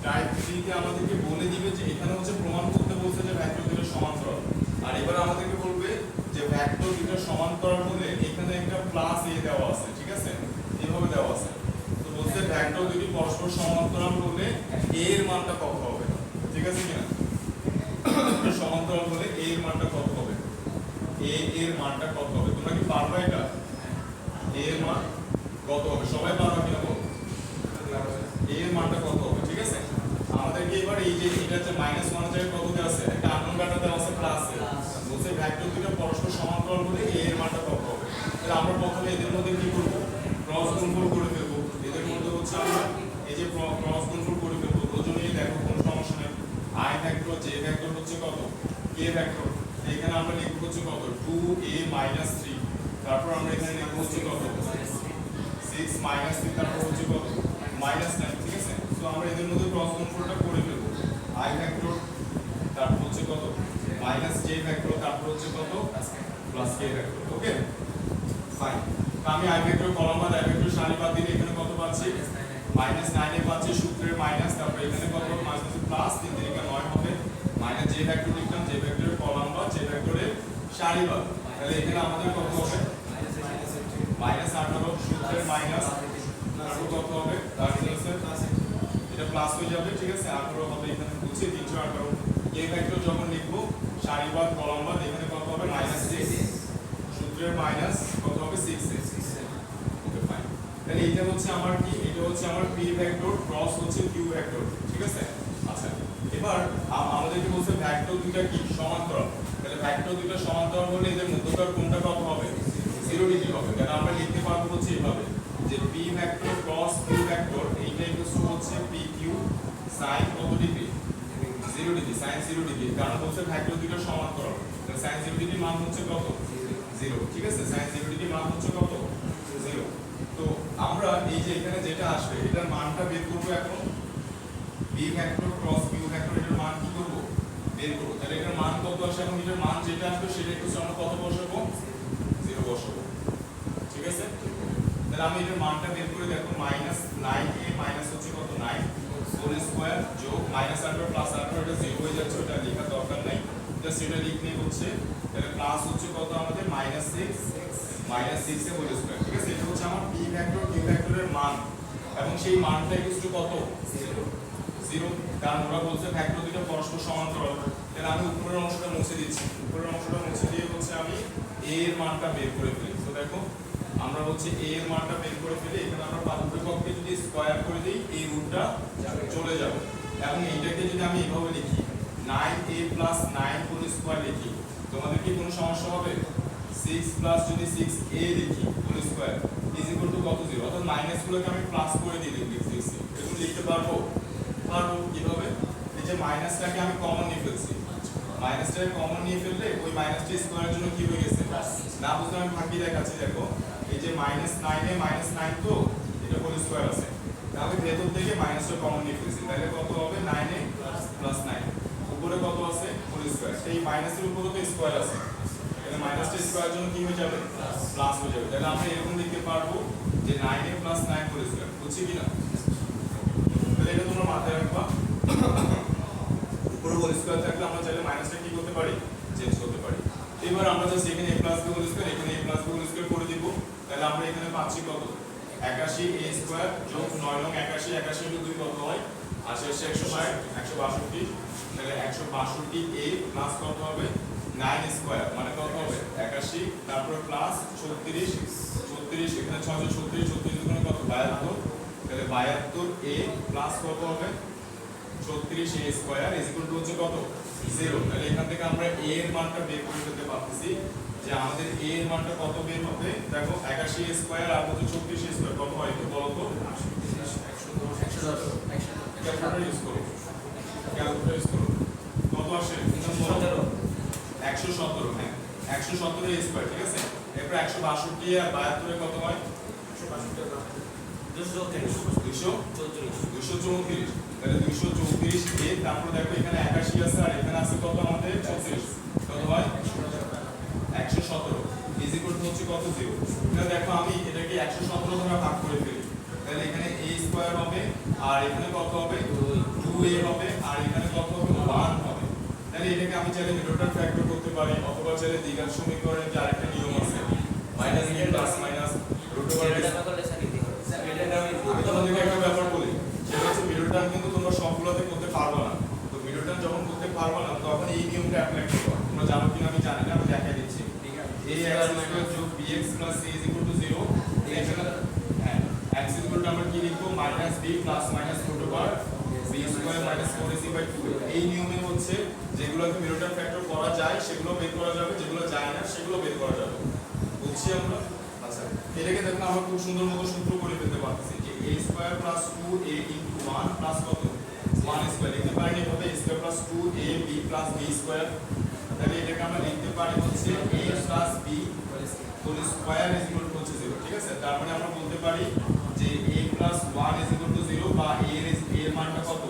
টাইপ 3 তে আমাদেরকে বলে দিবে যে এখানে হচ্ছে প্রমাণ করতে বলছে যে ভেক্টর দুটো সমান্তরাল আর এবার আমাদেরকে বলবে যে ভেক্টর দুটো সমান্তরাল হলে এখানে একটা প্লাস a দেওয়া আছে ঠিক আছে এইভাবে দেওয়া আছে তো বলছে ভেক্টর দুটি পরস্পর সমান্তরাল হলে a এর মানটা কত হবে ঠিক আছে কিনা সমান্তরাল হলে a এর মানটা কত হবে a এর মানটা কত হবে তোমরা কি পারবে এটা a এর মান কত হবে সবাই পারবে কিনা বলো a এর মানটা কত হবে ঠিক আছে আমাদেরকে এবার এই যে এটা হচ্ছে -1 এর জায়গায় কত দেওয়া আছে একটা আননোন ডাটা দেওয়া আছে প্লাস বলছে ভেক্টর দুটো পরস্পর সমান্তরাল হলে a এর মানটা কত হবে তাহলে আমরা প্রথমে এদের মধ্যে কি করব ক্রস গুণফল করে ফেলবো এদের মধ্যে হচ্ছে আমরা এই যে ক্রস গুণফল করে ফেলবো দুজনেই দেখো কোনো সমস্যা নেই i ভেক্টর j ভেক্টর হচ্ছে কত k ভেক্টর এখানে আমরা লিখব হচ্ছে কত 2a 3 তারপর আমরা এখানে লিখব হচ্ছে কত 6 3 তারপর হচ্ছে কত -9 ঠিক আছে তো আমরা এদের মধ্যে ক্রস গুণফলটা করে ফেলবো i ভেক্টর তারপর হচ্ছে কত j ভেক্টর তারপর হচ্ছে কত plus k vector okay fine তো আমি i ভেক্টর কলাম বাদ i ভেক্টর সারি বাদ দিলে এখানে কত পাচ্ছি -9 এ পাচ্ছি সূত্রের মাইনাস তারপর এখানে কত মাইনাস প্লাস 3 3 9 হবে j ভেক্টর লিখলাম j ভেক্টরের কলাম বাদ j ভেক্টরের সারি বাদ তাহলে এখানে আমাদের কত হবে -18 সূত্রের মাইনাস তারপর কত হবে এটা প্লাস হয়ে যাবে ঠিক আছে 18 হবে এখানে বুঝছি 318 k ভেক্টর যখন লিখব সারি বাদ কলাম বাদ এখানে কত হবে -6 সূত্রের মাইনাস কত হবে 6 ওকে ফাইন তাহলে এটা হচ্ছে আমার কি এটা হচ্ছে আমার p ভেক্টর ক্রস হচ্ছে q ভেক্টর ঠিক আছে আচ্ছা এবার আমাদেরকে বলছে ভেক্টর দুটো কি সমান্তরাল তাহলে ভেক্টর দুটো সমান্তরাল হলে এদের মধ্যকার কোণটা কত হবে 0 ডিগ্রি হবে তাহলে আমরা লিখতে পারবো হচ্ছে এইভাবে যে p vector cross q vector এইটা ইকুয়াল হচ্ছে pq sin কত ডিগ্রি 0 ডিগ্রি sin 0 ডিগ্রি কারণ বলছে ভেক্টর দুটো সমান্তরাল তাহলে sin 0 ডিগ্রি মান হচ্ছে কত 0 ঠিক আছে sin 0 ডিগ্রি মান হচ্ছে কত 0 তো আমরা এই যে এখানে যেটা আসবে এটার মানটা বের করব এখন p vector cross q vector এটার মান কি করব বের করব তাহলে এটার মান কত আসে এখন এটার মান যেটা আসবে সেটা একটু আমরা কত বসাবো 0 বসাবো ঠিক আছে তাহলে আমি এটার মানটা বের করে দেখো -9a মাইনাস হচ্ছে কত 9 হোল স্কয়ার যোগ -18 প্লাস 18 এটা 0 হয়ে যাচ্ছে ওটা লেখার দরকার নাই জাস্ট এটা লিখলেই হচ্ছে তাহলে প্লাস হচ্ছে কত আমাদের -6 এ হোল স্কয়ার ঠিক আছে এটা হচ্ছে আমার p ভেক্টর q ভেক্টরের মান এবং সেই মানটা ইকুয়াল কত 0 কারণ ওরা বলছে ভেক্টর দুটো পরস্পর সমান্তরাল তাহলে আমি উপরের অংশটা মুছে দিচ্ছি উপরের অংশটা মুছে দিয়ে হচ্ছে আমি a এর মানটা বের করে ফেলি তো দেখো আমরা হচ্ছে a এর মানটা বের করে ফেলি এখানে আমরা পাদপ্রককে যদি স্কয়ার করে দেই এই রুটটা চলে যাবে এবং এইটাকে যদি আমি এইভাবে লিখি 9a 9 হোল স্কয়ার লিখি তোমাদের কি কোনো সমস্যা হবে 6 প্লাস যদি 6a লিখি whole square is equal to কত 0 অর্থাৎ মাইনাস গুলোকে আমি প্লাস করে দিয়ে লিখছি এরকম লিখতে পারবো কিভাবে এই যে মাইনাসটাকে আমি কমন নিয়ে ফেলছি মাইনাসটাকে কমন নিয়ে ফেললে ওই মাইনাসটা স্কয়ারের জন্য কি হয়ে গেছে না বুঝলে আমি ভাঙি দেখাচ্ছি দেখো এই যে -9 এ -9 তো এটা হোল স্কয়ার আছে তাহলে ভেতর থেকে মাইনাসটা কমন নিয়ে ফেলছি তাহলে কত হবে 9 এ +9 উপরে কত আছে হোল স্কয়ার সেই মাইনাসের উপরে তো স্কয়ার আছে তাহলে মাইনাসটা স্কয়ারের জন্য কি হয়ে যাবে প্লাস হয়ে যাবে তাহলে আমরা এরকম লিখতে পারবো যে 9 এ +9 হোল স্কয়ার বুঝছি কি না তাহলে এটা তোমরা মাথায় রাখবা উপরে হোল স্কয়ার থাকলে আমরা চাইলে মাইনাসটা কি করতে পারি চেঞ্জ করতে পারি এবার আমরা জাস্ট এখানে a + b হোল স্কয়ার এখানে a + b হোল স্কয়ার করে দিব তাহলে আমরা এখানে পাচ্ছি কত 81a স্কয়ার যোগ 9 নং 81 81 ইনটু 2 কত হয় 80 160 162 তাহলে 162a প্লাস কত হবে 9 স্কয়ার মানে কত হবে 81 তারপর প্লাস 36 36 এখানে 636 36 গুণ কত 72 তাহলে 72a প্লাস কত হবে 36 a square is equal to হচ্ছে কত 0। তাহলে এখান থেকে আমরা a এর মানটা বের করে ফেলতে পারতেছি যে আমাদের a এর মানটা কত বের হবে। দেখো 81 a স্কয়ার আর হচ্ছে 36 a স্কয়ার কত হয় একটু বলো তো। 110 ক্যালকুলেটর ইউজ করো, ক্যালকুলেটর ইউজ করো। কত আসে 117। হ্যাঁ 117 a স্কয়ার, ঠিক আছে। এরপর 162 আর 72 এ কত হয় 234। তাহলে 234 এ তারপর দেখো এখানে 81 আছে আর এখানে আছে কত আমাদের 36, কত হয় 117 ইজ ইকুয়াল টু হচ্ছে কত 0। তাহলে দেখো আমি এটাকে 117 দ্বারা ভাগ করে ফেলি, তাহলে এখানে a স্কয়ার হবে আর এখানে কত হবে 2a হবে আর এখানে কত হবে 1 হবে। তাহলে এটাকে আমি চাইলে মিডলটার ফ্যাক্টর করতে পারি অথবা চাইলে দ্বিঘাত সমীকরণের যে আরেকটা নিয়ম আছে minus b plus minus root over আমি তোমাদেরকে একটা ব্যাপার বলি, সেটা হচ্ছে মিডল টার্ম কিন্তু তোমরা সবগুলোতে করতে পারবে না। তো মিডল টার্ম যখন করতে পারবে না তখন এই নিয়মটা অ্যাপ্লাই করবে। তোমরা জানো কিনা আমি জানি না, আমি দেখাই দিচ্ছি। ax যোগ bx plus c is equal two 0। এখানে হ্যাঁ x ইজ ইকুয়াল টু আমরা কি লিখবো minus b plus minus root over b square minus 4ac by 2। এই নিয়মে হচ্ছে যেগুলোকে মিডল টার্ম ফ্যাক্টর করা যায় সেগুলো বের করা যাবে, যেগুলো যায় না সেগুলো বের করা যাবে। বুঝছি আমরা? আচ্ছা এটাকে দেখুন আমরা খুব সুন্দর মতো সূত্র করে ফেলতে পারতেছি যে a square plus 2a into 1 plus কত 1 স্কয়ার লিখতে পারি এভাবে a square plus 2ab plus b square. তাহলে এটাকে আমরা লিখতে পারি হচ্ছে a plus b whole square is equal to হচ্ছে 0, ঠিক আছে। তার মানে আমরা বলতে পারি যে a plus 1 is equal two 0 বা a এর মানটা কত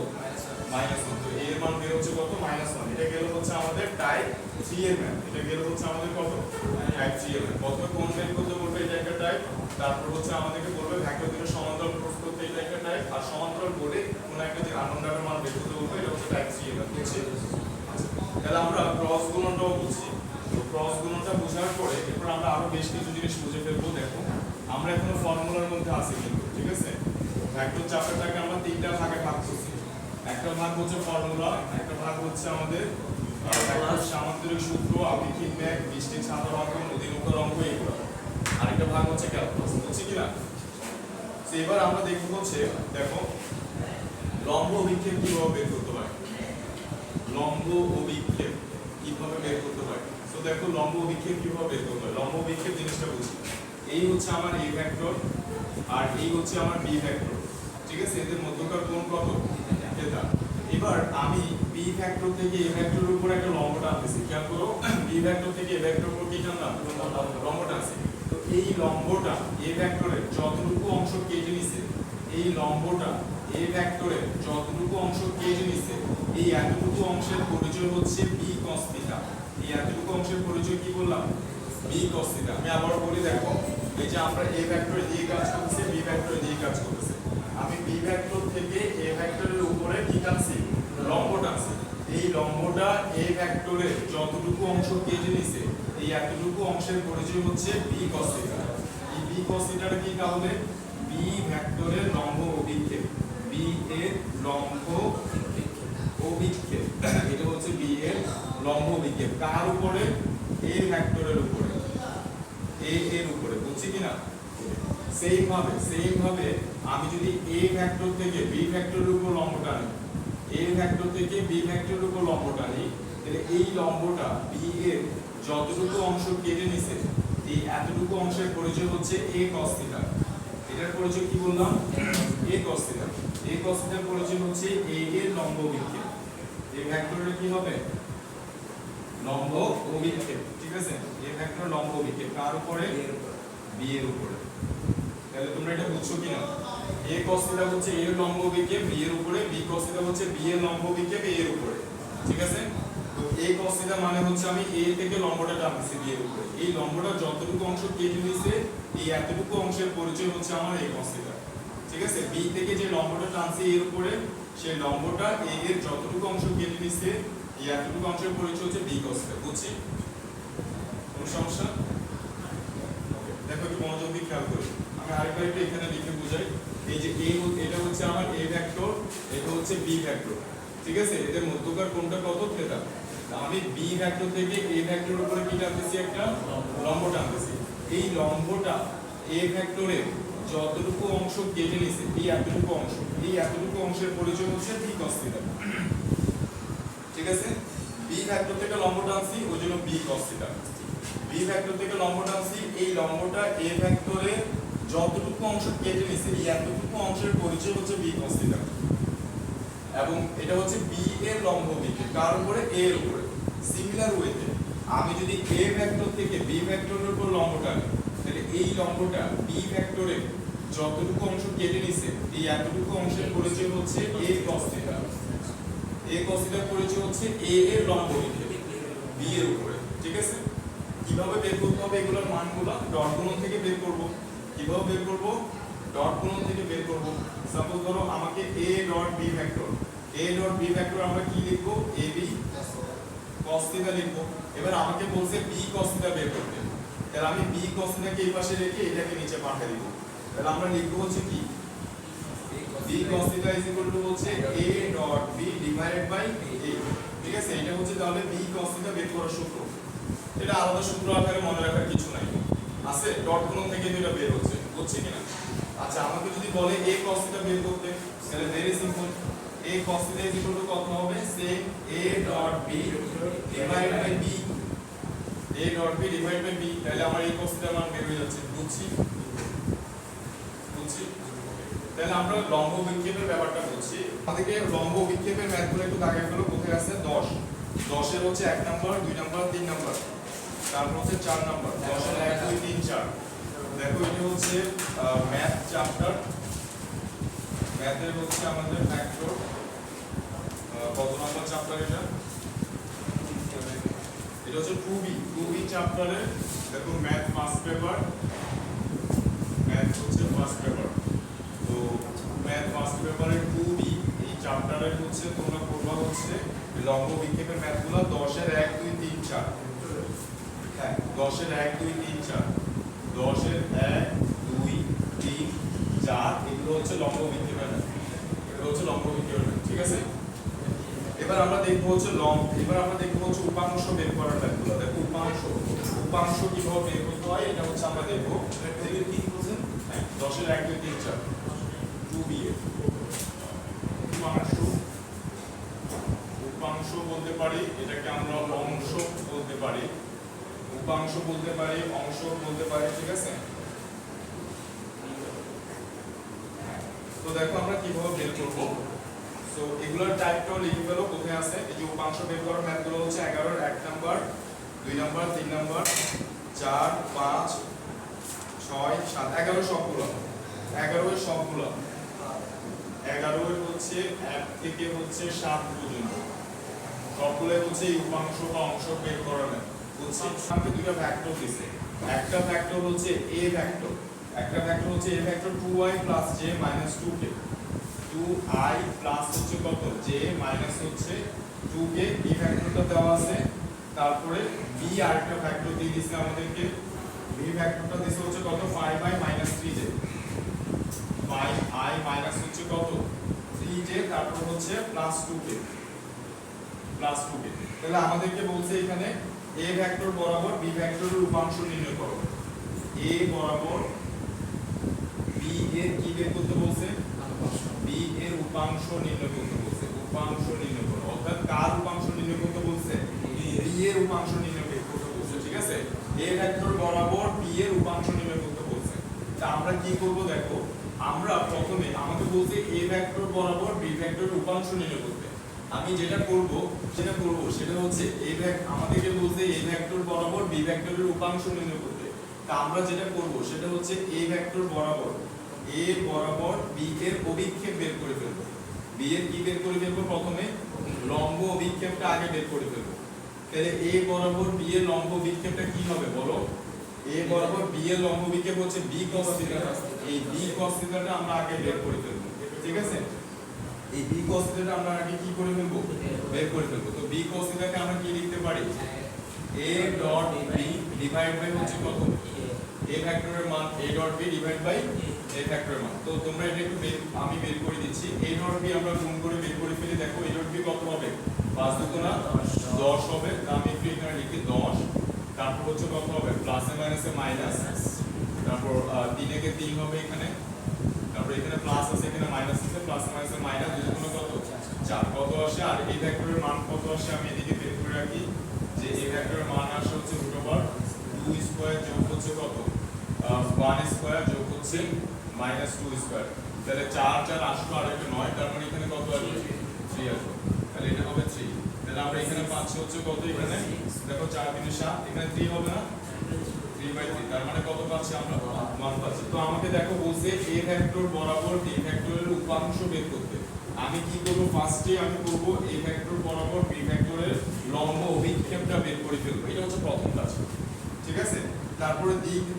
-1। তো a এর মান বের হচ্ছে কত -1। এটা গেল হচ্ছে আমাদের টাইপ 3 এর ম্যাথ, এটা গেল হচ্ছে আমাদের কত টাইপ 3 এর ম্যাথ। প্রথমে কোন বের করতে বলবে এটা একটা টাইপ, তারপর হচ্ছে আমাদেরকে বলবে ভেক্টর দুটো সমান্তরাল ক্রস করতে এটা একটা টাইপ, আর সমান্তরাল বোর্ডে কোন একটা যে আননোন ডাটার মান বের করতে বলবে এটা হচ্ছে টাইপ 3 এর ম্যাথ। বুঝছি? তাহলে আমরা ক্রস গুণনটাও বুঝছি। তো ক্রস গুণনটা বোঝার পরে এরপর আমরা আরো বেশ কিছু জিনিস বুঝে ফেলবো। দেখো আমরা এখনো ফর্মুলার মধ্যে আছি কিন্তু, ঠিক আছে। ভেক্টর চ্যাপ্টারটাকে আমরা তিনটা ভাগে ভাগ করছি। একটা ভাগ হচ্ছে ফর্মুলা, একটা ভাগ হচ্ছে আমাদের সামান্তরিক সূত্র, আপেক্ষিক বেগ, বৃষ্টির ছাতার অঙ্ক, নদীমুখের অঙ্ক এগুলো। আরেকটা ভাগ হচ্ছে ক্যালকুলাস। বুঝছি কিনা? তো এবার আমরা দেখব হচ্ছে দেখো লম্ব অভিক্ষেপ কিভাবে বের করতে হয়। লম্ব অভিক্ষেপ কিভাবে বের করতে হয়। তো দেখো লম্ব অভিক্ষেপ কিভাবে বের করতে হয়। লম্ব অভিক্ষেপ জিনিসটা বুঝি, এই হচ্ছে আমার a ভেক্টর আর এই হচ্ছে আমার b ভেক্টর, ঠিক আছে। এদের মধ্যকার কোণ কত থিটা। এবার আমি b ভেক্টর থেকে a ভেক্টরের উপর একটা লম্ব টানতেছি। খেয়াল করো b ভেক্টর থেকে a ভেক্টরের উপর কি টানলাম লম্ব টানছি। তো এই লম্বটা a ভেক্টরের যতটুকু অংশ কেটে নিছে, এই লম্বটা a ভেক্টরের যতটুকু অংশ কেটে নিছে এই এতটুকু অংশের পরিচয় হচ্ছে b cos থিটা। এই এতটুকু অংশের পরিচয় কি বললাম b cos থিটা। আমি আবার বলি দেখো এই যে আমরা a ভেক্টর দিয়ে কাজ করতেছি, b ভেক্টর দিয়ে কাজ করতেছি। আমি b ভেক্টর থেকে a ভেক্টরের উপরে কি টানছি লম্ব টানছি। এই লম্বটা a ভেক্টরের যতটুকু অংশ কেটে নিছে এই এতটুকু অংশের পরিচয় হচ্ছে b cos থিটা। এই b cos থিটাটা কি তাহলে b ভেক্টরের লম্ব অভিক্ষেপ, b এর লম্ব অভিক্ষেপ, এটা হচ্ছে b এর লম্ব অভিক্ষেপ কার উপরে a ভেক্টরের উপরে, a এর উপরে। বুঝছি কিনা? সেম ভাবে আমি যদি a ভেক্টর থেকে b ভেক্টরের উপর লম্ব টানি, a ভেক্টর থেকে b ভেক্টরের উপর লম্ব টানি, তাহলে এই লম্বটা b এর যতটুকু অংশ কেটে নিছে এই এতটুকু অংশের পরিচয় হচ্ছে a cos থিটা। এটার পরিচয় কি বললাম a cos theta. a cos থিটার পরিচয় হচ্ছে a এর লম্ব অভিক্ষেপ। এই ভেক্টরের কি হবে লম্ব অভিক্ষেপ, ঠিক আছে। এই ভেক্টর লম্ব অভিক্ষেপ কার উপরে b এর উপরে। তাহলে তোমরা এটা বুঝছো কিনা? a cos থিটা হচ্ছে a এর লম্ব অভিক্ষেপ b এর উপরে, b cos থিটা হচ্ছে b এর লম্ব অভিক্ষেপ a এর উপরে, ঠিক আছে। তো a cos থিটা মানে হচ্ছে আমি a থেকে লম্বটা টানতেছি b এর উপরে। এই লম্বটা যতটুকু অংশ কেটে নিছে এই এতটুকু অংশের পরিচয় হচ্ছে আমার a cos থিটা, ঠিক আছে। b থেকে যে লম্বটা টানছি এর উপরে সেই লম্বটা a এর যতটুকু অংশ কেটে নিছে এই এতটুকু অংশের পরিচয় হচ্ছে b cos থিটা। বুঝছি? কোন সমস্যা? দেখো একটু মনোযোগ দিয়ে খেয়াল করো। আমি আরেকবার একটু এখানে লিখে বুঝাই। এই যে এটা হচ্ছে আমার a ভেক্টর, এটা হচ্ছে b ভেক্টর, ঠিক আছে। এদের মধ্যকার কোণটা কত থিটা। আমি b ভেক্টর থেকে a ভেক্টরের উপরে কি টানতেছি একটা লম্ব টানতেছি। এই লম্বটা a ভেক্টরের যতটুকু অংশ কেটে নিছে এই এতটুকু অংশ, এই এতটুকু অংশের পরিচয় হচ্ছে বি cos θ। ঠিক আছে, বি ভেক্টর থেকে লম্ব টানছি ওই জন্য বি cos θ। বি ভেক্টর থেকে লম্ব টানছি, এই লম্বটা এ ভেক্টরের যতটুকু অংশ কেটে নিছে এই এতটুকু অংশের পরিচয় হচ্ছে বি cos θ। এবং এটা হচ্ছে বি এর লম্ব দিকে কার উপরে, এ এর উপরে। সিমিলার ওয়েতে আমি যদি এ ভেক্টর থেকে বি ভেক্টরের উপর লম্ব টানি, তাহলে এই লম্বটা বি ভেক্টরের যতটুকু অংশ কেটে নিছে এই এতটুকু অংশের পরিচয় হচ্ছে এ cos θ। এ cos θ পরিচয় হচ্ছে এ এর লম্ব দিকে বি এর উপরে। ঠিক আছে, কিভাবে বের করতে হবে এগুলোর মানগুলো? ডট গুণন থেকে বের করব। কিভাবে বের করব? ডট গুণন থেকে বের করব। সাপোজ ধরো আমাকে a dot b vector, a dot b vector আমরা কি লিখব? ab cos θ লিখব। এবার আমাকে বলছে b cos θ বের করতে, তাহলে আমি b cos θ কে এই পাশে রেখে এটাকে নিচে পাঠিয়ে দিব। তাহলে আমরা লিখব হচ্ছে কি b cos θ হচ্ছে a dot b divided by a। ঠিক আছে, এটা হচ্ছে তাহলে b cos θ বের করার সূত্র। এটা আলাদা সূত্র আকারে মনে রাখার কিছু নাই, আছে ডট গুণন থেকে এটা বের হচ্ছে, বুঝছি কিনা? আচ্ছা, আমাকে যদি বলে a cos θ বের করতে, তাহলে ভেরি সিম্পল, a cos θ কত হবে? Same a dot b divide by b, a dot b divide by b। তাহলে আমার a cos θ মান বের হয়ে যাচ্ছে, বুঝছি? বুঝছি? তাহলে আমরা লম্ব বিক্ষেপের ব্যাপারটা বলছি। আমাদেরকে লম্ব বিক্ষেপের ম্যাথগুলো একটু দাগিয়ে ফেলো। কোথায় আছে? 10। 10 এর হচ্ছে 1 নাম্বার, 2 নাম্বার, 3 নাম্বার, তারপর হচ্ছে 4 নাম্বার। 10 এর 1 2 3 4। দেখো এটা হচ্ছে ম্যাথ চ্যাপ্টার, ম্যাথের হচ্ছে আমাদের ফ্যাক্টর কত নাম্বার চ্যাপ্টার এটা? এটা হচ্ছে 2B চ্যাপ্টারে। দেখো ম্যাথ ফার্স্ট পেপার, ম্যাথ হচ্ছে ফার্স্ট পেপার। তো ম্যাথ ফার্স্ট পেপারের 2B এই চ্যাপ্টারে হচ্ছে তোমরা করবা হচ্ছে লম্ব বিক্ষেপের ম্যাথগুলো 10 এর 1 2 3 4। হ্যাঁ, 10 এর 1 2 3 4, 10 এর 1 2 3 4 এগুলো হচ্ছে লম্ব বিক্ষেপের ম্যাথ, এগুলো হচ্ছে লম্ব বিক্ষেপের ম্যাথ। ঠিক আছে, এবার আমরা দেখবো হচ্ছে উপাংশ বের করার ম্যাথগুলো। দেখো উপাংশ কিভাবে বের করতে হয় এটা হচ্ছে আমরা দেখবো। দেখে কি বলছেন? হ্যাঁ, 10 এর 1 2 3 4 2b এর উপাংশ বলতে পারি, এটাকে আমরা অংশ বলতে পারি, উপাংশ বলতে পারি, অংশ বলতে পারি। ঠিক আছে, তো দেখো আমরা কিভাবে বের করব। সো এগুলোর টাইপটাও লিখে ফেলো। কোথায় আছে? এই যে উপাংশ বের করার ম্যাথগুলো হচ্ছে 11 এর 1 নাম্বার, 2 নাম্বার, 3 নাম্বার, 4 5 6 7 11 সবগুলো, 11 এর সবগুলো, 11 এর হচ্ছে 1 থেকে হচ্ছে 7 পর্যন্ত সবগুলো হচ্ছে এই উপাংশ বা অংশ বের করার ম্যাথ। বলছি আমাকে দুটো ভেক্টর দিছে, একটা ভেক্টর হচ্ছে a ভেক্টর, একটা ভেক্টর হচ্ছে a vector 2i j 2k, 2i plus হচ্ছে কত? j মাইনাস হচ্ছে 2k। এই ভেক্টরটা দেওয়া আছে। তারপরে b আরেকটা ভেক্টর দিয়ে দিয়েছে আমাদেরকে, b ভেক্টরটা দিয়েছে হচ্ছে কত? 5i 3j, 5i মাইনাস হচ্ছে কত? 3j, তারপর হচ্ছে প্লাস 2k, প্লাস 2k। তাহলে আমাদেরকে বলছে এখানে a ভেক্টর বরাবর b ভেক্টরের উপাংশ নির্ণয় করো। a বরাবর b এর কি বের করতে বলছে? b এর উপাংশ নির্ণয় করতে বলছে। উপাংশ নির্ণয় করো, অর্থাৎ কার উপাংশ নির্ণয় করতে বলছে? b এর উপাংশ নির্ণয় করতে বলছে। ঠিক আছে, a ভেক্টর বরাবর b এর উপাংশ নির্ণয় করতে বলছে। তা আমরা কি করব? দেখো আমরা প্রথমে আমাকে বলছে a ভেক্টর বরাবর b ভেক্টরের উপাংশ নির্ণয় করতে। আমি যেটা করব সেটা হচ্ছে আমাদেরকে বলছে a ভেক্টর বরাবর b ভেক্টরের উপাংশ নির্ণয় করতে। তা আমরা যেটা করব সেটা হচ্ছে a ভেক্টর বরাবর b এর অভিক্ষেপ বের করে ফেলবো। b এর কি বের করে ফেলবো? প্রথমে লম্ব অভিক্ষেপটা আগে বের করে ফেলবো। তাহলে a বরাবর b এর লম্ব অভিক্ষেপটা কি হবে বলো? a বরাবর b এর লম্ব অভিক্ষেপ হচ্ছে b cos θ। এই b cos θ টা আমরা আগে বের করে ফেলবো। ঠিক আছে, এই b cos θ টা আমরা আগে কি করে ফেলবো? বের করে ফেলবো। তো b cos θ কে আমরা কি লিখতে পারি? a dot b divide by হচ্ছে কত? a ভেক্টরের মান a dot b divide by a ভেক্টরের মান। তো তোমরা এটা একটু আমি বের করে দিচ্ছি। a ডট b আমরা গুণ করে বের করে ফেলি। দেখো a ডট b কত হবে? 5 2 না 10 হবে। তা আমি একটু এখানে লিখি 10, তারপর হচ্ছে কত হবে? প্লাসে মাইনাসে মাইনাস, তারপর 3 একে 3 হবে এখানে, তারপর এখানে প্লাস আছে এখানে মাইনাস আছে, প্লাস মাইনাসে মাইনাস, দুই গুণ কত 4 কত আসে। আর এই ভেক্টরের মান কত আসে আমি এদিকে বের করে রাখি, যে এই ভেক্টরের মান আসে হচ্ছে √2 স্কয়ার যোগ হচ্ছে কত 1 স্কয়ার যোগ হচ্ছে -2 স্কয়ার। তাহলে 4 4 আসলো আর একটা 9, তার মানে এখানে কত আসবে 3 আসবে, তাহলে এটা হবে 3। তাহলে আমরা এখানে পাচ্ছি হচ্ছে কত, এখানে দেখো 4 3 7, এখানে 3 হবে না 3/3, তার মানে কত পাচ্ছি আমরা 1 পাচ্ছি। তো আমাকে দেখো বলছে a ভেক্টর বরাবর b ভেক্টরের উপাংশ বের করতে। আমি কি করব, ফার্স্টে আমি করব a ভেক্টর বরাবর b ভেক্টরের লম্ব অভিক্ষেপটা বের করে ফেলবো, এটা হচ্ছে প্রথম কাজ, ঠিক আছে।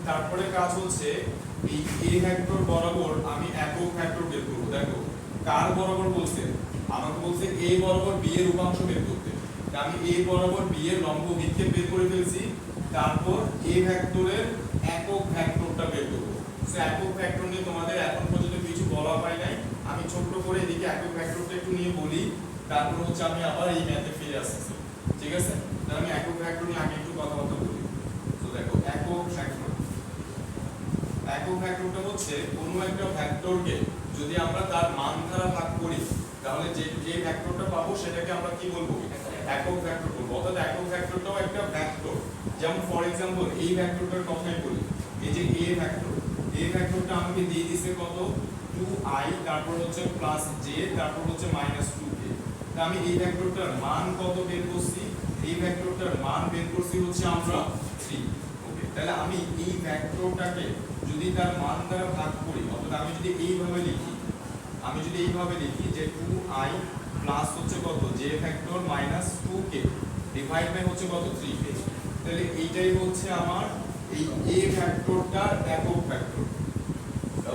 তারপরে কাজ হচ্ছে এই a ভেক্টর বরাবর আমি একক ভেক্টর বের করব। দেখো কার বরাবর বলছে, আমাকে বলছে a বরাবর b এর উপাংশ বের করতে। আমি a বরাবর b এর লম্ব অভিক্ষেপ বের করে ফেলছি, তারপর a ভেক্টরের একক ভেক্টরটা বের করব। সো একক ভেক্টর নিয়ে তোমাদের এখন পর্যন্ত কিছু বলা হয় নাই, আমি ছোট করে এদিকে একক ভেক্টরটা একটু নিয়ে বলি, তারপর হচ্ছে আমি আবার এই ম্যাথে ফিরে আসছি, ঠিক আছে। তাহলে আমি একক ভেক্টর নিয়ে আগে একটু কথাবার্তা বলি। তো দেখো একক ভেক্টরটা হচ্ছে কোনো একটা ভেক্টরকে যদি আমরা তার মান দ্বারা ভাগ করি, তাহলে যে ভেক্টরটা পাবো সেটাকে আমরা কি বলবো, একক ভেক্টর বলবো। অর্থাৎ একক ভেক্টরটাও একটা ভেক্টর। যেমন ফর एग्जांपल এই ভেক্টরটার কথাই বলি, এই যে a ভেক্টরটা আমাকে দিয়ে দিয়েছে কত 2i, তারপর হচ্ছে প্লাস j, তারপর হচ্ছে -2k। তা আমি এই ভেক্টরটার মান কত বের করছি, এই ভেক্টরটার মান বের করছি হচ্ছে আমরা 3। ওকে, তাহলে আমি এই ভেক্টরটাকে যদি তার মান দ্বারা ভাগ করি, অর্থাৎ আমি যদি এইভাবে লিখি যে 2i প্লাস হচ্ছে কত j vector -2k divide by হচ্ছে কত 3k, তাহলে এইটাই হচ্ছে আমার এই a ভেক্টরটার একক ভেক্টর।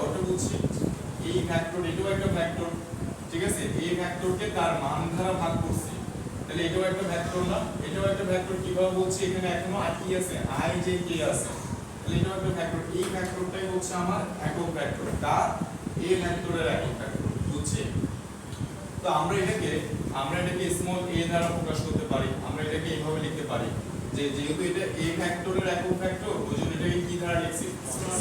ওটা বলছি এই ভেক্টর, এটাও একটা ভেক্টর, ঠিক আছে। a ভেক্টরকে তার মান দ্বারা ভাগ করছি, তাহলে এটাও একটা ভেক্টর না, এটাও একটা ভেক্টর। কিভাবে বলছি, এখানে এখনো কি আছে i j k আছে, তাহলে এটাও একটা ভেক্টর। এই ভেক্টরটাই হচ্ছে আমার একক ভেক্টর, তার a ভেক্টরের একক ভেক্টর, বুঝছি। তো আমরা এটাকে স্মল a দ্বারা প্রকাশ করতে পারি। আমরা এটাকে এইভাবে লিখতে পারি যে যেহেতু এটা a ভেক্টরের একক ভেক্টর, ওইজন্য এটাকে কি দ্বারা লিখছি,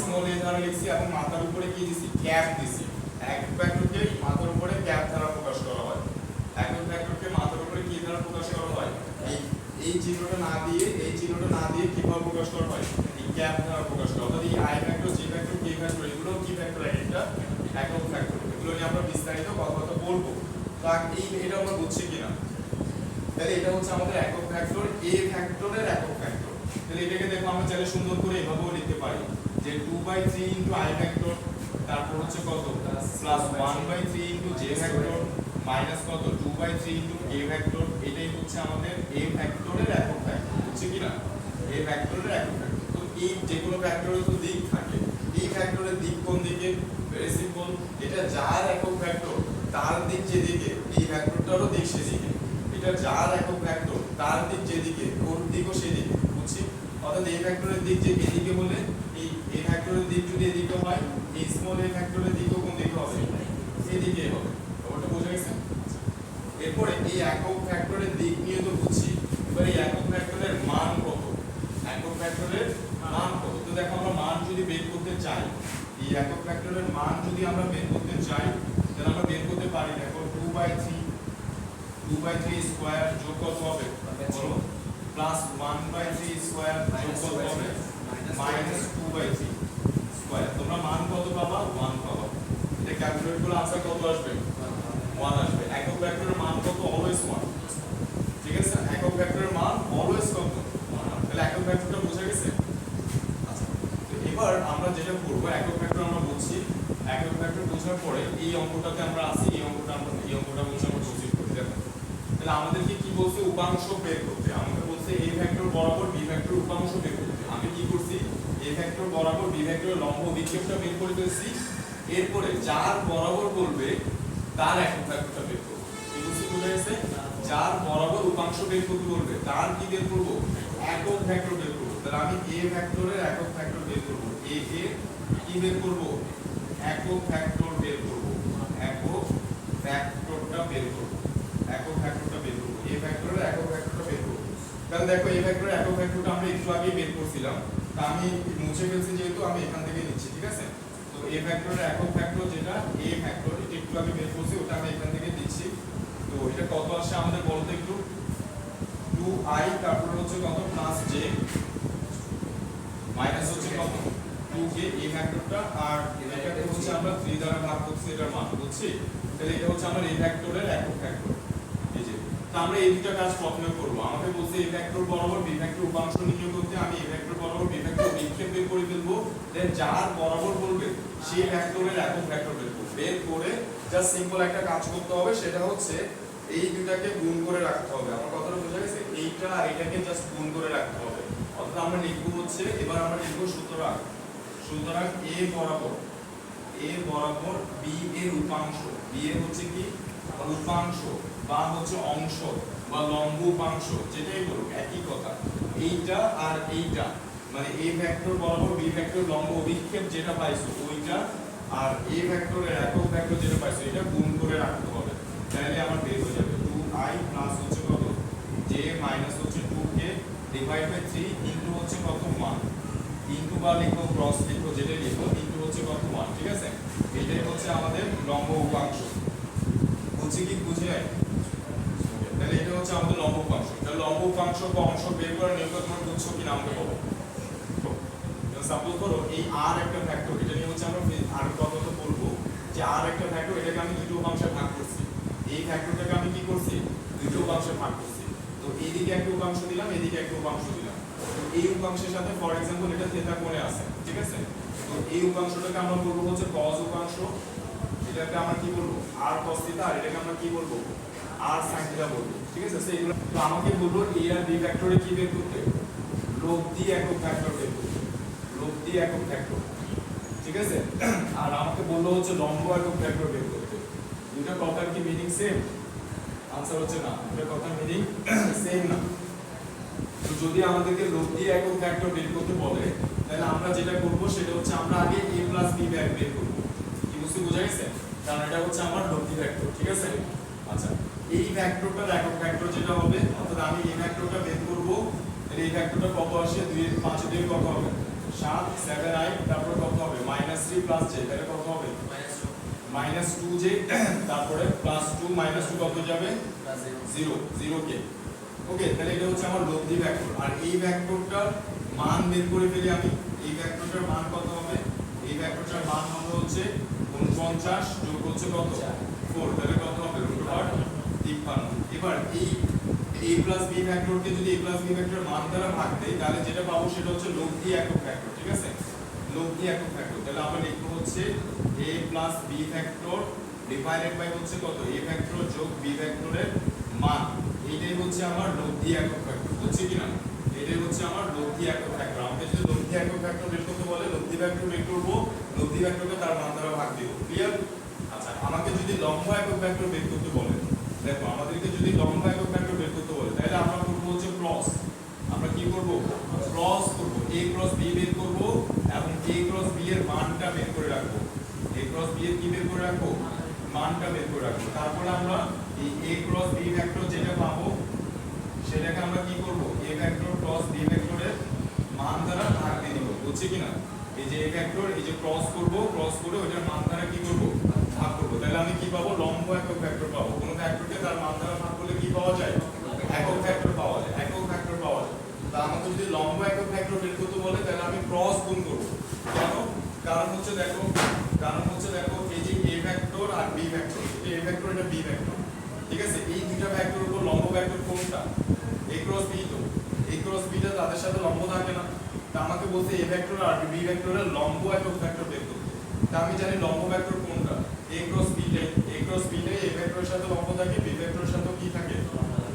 স্মল a দ্বারা লিখছি, এবং মাথার উপরে কি দিছি, ক্যাপ দিছি। একক ভেক্টরকে মাথার উপরে ক্যাপ দ্বারা প্রকাশ করা হয়। একক ভেক্টরকে মাথার উপরে কি দ্বারা প্রকাশ করা হয়, এই চিহ্নটা না দিয়ে কিভাবে প্রকাশ করা হয়, এই ক্যাপ দ্বারা প্রকাশ করা হয়। অর্থাৎ এই i vector, j vector, k vector, এগুলো কি ভেক্টর, একটা একক ভেক্টর। এগুলো নিয়ে আমরা বিস্তারিত কথা বলবো। তো এটা আমরা বুঝছি কিনা, তাহলে এটা হচ্ছে আমাদের একক ভেক্টর, a ভেক্টরের একক ভেক্টর। তাহলে এটাকে দেখো আমরা চাইলে সুন্দর করে এভাবেও লিখতে পারি যে 2/3 i ভেক্টর, তারপর হচ্ছে কত প্লাস 1/3 j ভেক্টর মাইনাস কত 2/3 k ভেক্টর। এটাই হচ্ছে আমাদের a ভেক্টরের একক ভেক্টর, বুঝছি কিনা, a ভেক্টরের একক ভেক্টর। তো এই যে কোনো ভেক্টরের তো দিক থাকে, এই ভেক্টরের দিক কোন দিকে, ভেরি সিম্পল, এটা যার একক ভেক্টর তার দিক যেদিকে, এই ভেক্টরটারও দিক সেদিকে। এটা যার একক ভেক্টর তার দিক যেদিকে, ওর দিকও সেদিকে, বুঝছি। অর্থাৎ এই ভেক্টরের দিক যে এদিকে হলে, এই ভেক্টরের দিক যদি এদিকে হয়, এই স্মল a ভেক্টরের দিকও কোন দিকে হবে, এদিকে হবে। ওটা বোঝা গেছে। এরপরে এই একক ভেক্টরের দিক নিয়ে তো বুঝছি, এবার এই একক ভেক্টরের মান কত, তো দেখো আমরা মান যদি বের করতে চাই, এই একক ভেক্টরের মান যদি আমরা বের করতে চাই, তাহলে আমরা বের করতে পারি। দেখো 2/3 স্কয়ার যোগ কত হবে বলো, প্লাস 1/3 স্কয়ার যোগ কত হবে -2/3 স্কয়ার। তোমরা মান কত পাবা, 1 পাবা। এটা ক্যালকুলেট করলে आंसर কত আসবে, 1 আসবে। একক ভেক্টরের মান কত, অলওয়েজ 1, ঠিক আছে। একক ভেক্টরের মান অলওয়েজ কত, 1। তাহলে একক ভেক্টরটা বোঝা গেছে। আচ্ছা, তো এবার আমরা যেটা করব, একক ভেক্টর আমরা বুঝছি, একক ভেক্টর বোঝার পরে এই অঙ্কটাতে আমরা আসি, এই অঙ্কটা বুঝে আমরা প্রসিড করি। দেখো তাহলে আমাদেরকে কি বলছে, উপাংশ বের করতে। আমাদের বলছে a ভেক্টর বরাবর b ভেক্টর উপাংশ বের করতে। আমি কি করছি, a ভেক্টর বরাবর b ভেক্টরের লম্ব অভিক্ষেপটা বের করে ফেলছি। এরপরে যার বরাবর বলবে তার একক ভেক্টরটা বের করব। কি বলছি, বুঝা গেছে। যার বরাবর উপাংশ বের করতে বলবে তার কি বের করব, একক ভেক্টর বের করব। তাহলে আমি a ভেক্টরের একক ভেক্টর বের করব, a এর কি বের করব, একক ভেক্টর বের করব, একক ভেক্টরটা বের করব, a ভেক্টরের একক ভেক্টরটা বের করব। তাহলে দেখো a ভেক্টরের একক ভেক্টরটা আমরা একটু আগে বের করছিলাম। তা আমি মুছে ফেলছি যেহেতু আমি এখান থেকে নিচ্ছি, ঠিক আছে। তো a ফ্যাক্টরের একক ফ্যাক্টর যেটা a ফ্যাক্টর, এটা একটু আমি বের করছি, ওটা আমি এখান থেকে দিচ্ছি। তো এটা কত আসছে আমাদের বলতে একটু, 2i তারপর হচ্ছে কত প্লাস j মাইনাস হচ্ছে কত 2k a ফ্যাক্টরটা, আর এটাকে হচ্ছে আমরা 3 দ্বারা ভাগ করছি এটার মান, বুঝছি। তাহলে এটা হচ্ছে আমার a ফ্যাক্টরের একক ফ্যাক্টর। এই যে তো আমরা এই দুটো কাজ প্রথমে করব। আমাকে বলছে a ফ্যাক্টর বরাবর b ফ্যাক্টর উপাংশ নির্ণয় করতে, আমি a ফ্যাক্টর বরাবর b ফ্যাক্টর বিক্ষেপ বের করে ফেলবো। দেন যার বরাবর বলবে সেই ফ্যাক্টরের একক ফ্যাক্টর বের করব। বের করে জাস্ট সিম্পল একটা কাজ করতে হবে, সেটা হচ্ছে এই দুটাকে গুণ করে রাখতে হবে। আমার কথাটা বোঝা গেছে? এইটা আর এটাকে জাস্ট গুণ করে রাখতে হবে। অর্থাৎ আমরা লিখবো হচ্ছে, এবার আমরা লিখবো সুতরাং a বরাবর b এর উপাংশ, b এর হচ্ছে কি উপাংশ বা হচ্ছে অংশ বা লম্ব উপাংশ, যেটাই বলুক একই কথা। এইটা আর এইটা মানে a ভেক্টর বরাবর b ভেক্টর লম্ব অভিক্ষেপ যেটা পাইছো ওইটা, আর a ভেক্টরের একক ভেক্টর যেটা পাইছো এটা গুণ করে রাখতে হবে। তাহলে আমার বের হয়ে যাবে 2i প্লাস হচ্ছে কত j মাইনাস হচ্ছে 2k ডিভাইড বাই 3 ইনটু হচ্ছে কত 1, ইনটু বা লিখো ক্রস লিখো যেটা লিখো, ইনটু হচ্ছে কত 1, ঠিক আছে। এটাই হচ্ছে আমাদের লম্ব উপাংশ। বুঝছি কি বুঝে নাই? তাহলে এটা হচ্ছে আমাদের লম্ব উপাংশ। তাহলে লম্ব উপাংশ বা অংশ বের করে নিয়োগ তোমরা বুঝছো কিনা আমাকে বলো। সাপোজ করো এই r একটা ফ্যাক্টর, এটা নিয়ে হচ্ছে আমরা আর কত বলবো যে r একটা ফ্যাক্টর, এটাকে আমি দুটো উপাংশে ভাগ করছি। এই ফ্যাক্টরটাকে আমি কি করছি দুটো উপাংশে ভাগ করছি। তো এইদিকে একটা উপাংশ দিলাম, এদিকে একটা উপাংশ দিলাম। তো এই উপাংশের সাথে ফর एग्जांपल এটা থিটা কোণে আছে, ঠিক আছে। তো এই উপাংশটাকে আমরা বলবো হচ্ছে cos উপাংশ, এটাকে আমরা কি বলবো r cos থিটা, আর এটাকে আমরা কি বলবো r sin থিটা বলবো, ঠিক আছে। সো এগুলো তো আমাকে বলবো a আর b ভেক্টরে কি বের করতে, লব্ধি একক ভেক্টর বের করতে, লব্ধি একক ভেক্টর, ঠিক আছে। আর আমাকে বললো হচ্ছে লম্ব একক ভেক্টর বের করতে। দুটো কথার কি মিনিং সেম? आंसर হচ্ছে না, দুটো কথার মিনিং সেম না। তো যদি আমাদেরকে লব্ধি একক ভেক্টর বের করতে বলে, তাহলে আমরা যেটা করব সেটা হচ্ছে আমরা আগে a প্লাস b বের করব। কি বুঝতে বোঝা গেছে? কারণ এটা হচ্ছে আমার লব্ধি ভেক্টর, ঠিক আছে। আচ্ছা, এই ভেক্টরটার একক ভেক্টর যেটা হবে, অর্থাৎ আমি এই ভেক্টরটা বের করব, তাহলে এই ভেক্টরটা কত আসে 2 এর 5 দিয়ে কত হবে 7 7i, তারপর কত হবে -3 প্লাস j, তাহলে কত হবে -2j, তারপরে +2 -2 কত যাবে 0 0k। ওকে, তাহলে এটা হচ্ছে আমার লব্ধি ভেক্টর। আর এই ভেক্টরটার মান বের করে ফেলি আমি। এই ভেক্টরটার মান কত হবে? এই ভেক্টরটার মান হবে হচ্ছে 49 যোগ হচ্ছে কত 4, তাহলে কত হবে √53। এবার এই a প্লাস b ভেক্টরকে যদি a প্লাস b ভেক্টরের মান দ্বারা ভাগ দেই, তাহলে যেটা পাবো সেটা হচ্ছে লব্ধি একক ভেক্টর, ঠিক আছে। লব্ধি একক ভেক্টর, তাহলে আমরা লিখবো হচ্ছে a plus b vector divided by হচ্ছে কত a ভেক্টর যোগ b ভেক্টরের মান। এইটাই হচ্ছে আমার লব্ধি একক ভেক্টর, বুঝছি কিনা? এটাই হচ্ছে আমার লব্ধি একক ভেক্টর। আমাকে যদি লব্ধি একক ভেক্টর বের করতে বলে, লব্ধি ভেক্টর বের করব, লব্ধি ভেক্টরকে তার মান দ্বারা ভাগ দেব। ক্লিয়ার? আচ্ছা, আমাকে যদি লম্ব একক ভেক্টর বের করতে বলে, দেখো আমাদেরকে যদি লম্ব একক ভেক্টর বের করতে বলে, তাহলে আমরা করব হচ্ছে ক্রস। আমরা কি করব? ক্রস করব, a ক্রস b বের করব এবং a ক্রস b এর মানটা বের করে রাখবো। a ক্রস b এর কি বের করে রাখবো? মানটা বের করে রাখবো। তারপরে আমরা এই a ক্রস b ভেক্টর যেটা পাবো সেটাকে আমরা কি করব? a ভেক্টর ক্রস b ভেক্টরের মান দ্বারা ভাগ দিয়ে দিব, বুঝছি কিনা? এই যে a ভেক্টর, এই যে ক্রস করব, ক্রস করে ওটার মান দ্বারা কি করব? ভাগ করব। তাহলে আমি কি পাবো? লম্ব একক ভেক্টর পাবো। কোন ভেক্টরকে তার মান দ্বারা ভাগ করলে কি পাওয়া যায়? একক ভেক্টর পাওয়া যায়, একক ভেক্টর পাওয়া যায়। তা আমাকে যদি লম্ব একক ভেক্টর বের করতে বলে, তাহলে আমি ক্রস গুণ করব। কেন? কারণ হচ্ছে দেখো এই যে a ভেক্টর আর b ভেক্টর, এটা a ভেক্টর, এটা b ভেক্টর, ঠিক আছে। এই দুটো ভেক্টরের উপর লম্ব ভেক্টর কোনটা? a cross b। তো a ক্রস b টা তাদের সাথে লম্ব থাকে না। তা আমাকে বলতে a ভেক্টর আর b ভেক্টরের লম্ব একক ভেক্টর বের করতে। তা আমি জানি লম্ব ভেক্টর কোনটা? a ক্রস b টাই। a ক্রস b টাই a ভেক্টরের সাথে লম্ব থাকে, b ভেক্টরের সাথে কি থাকে?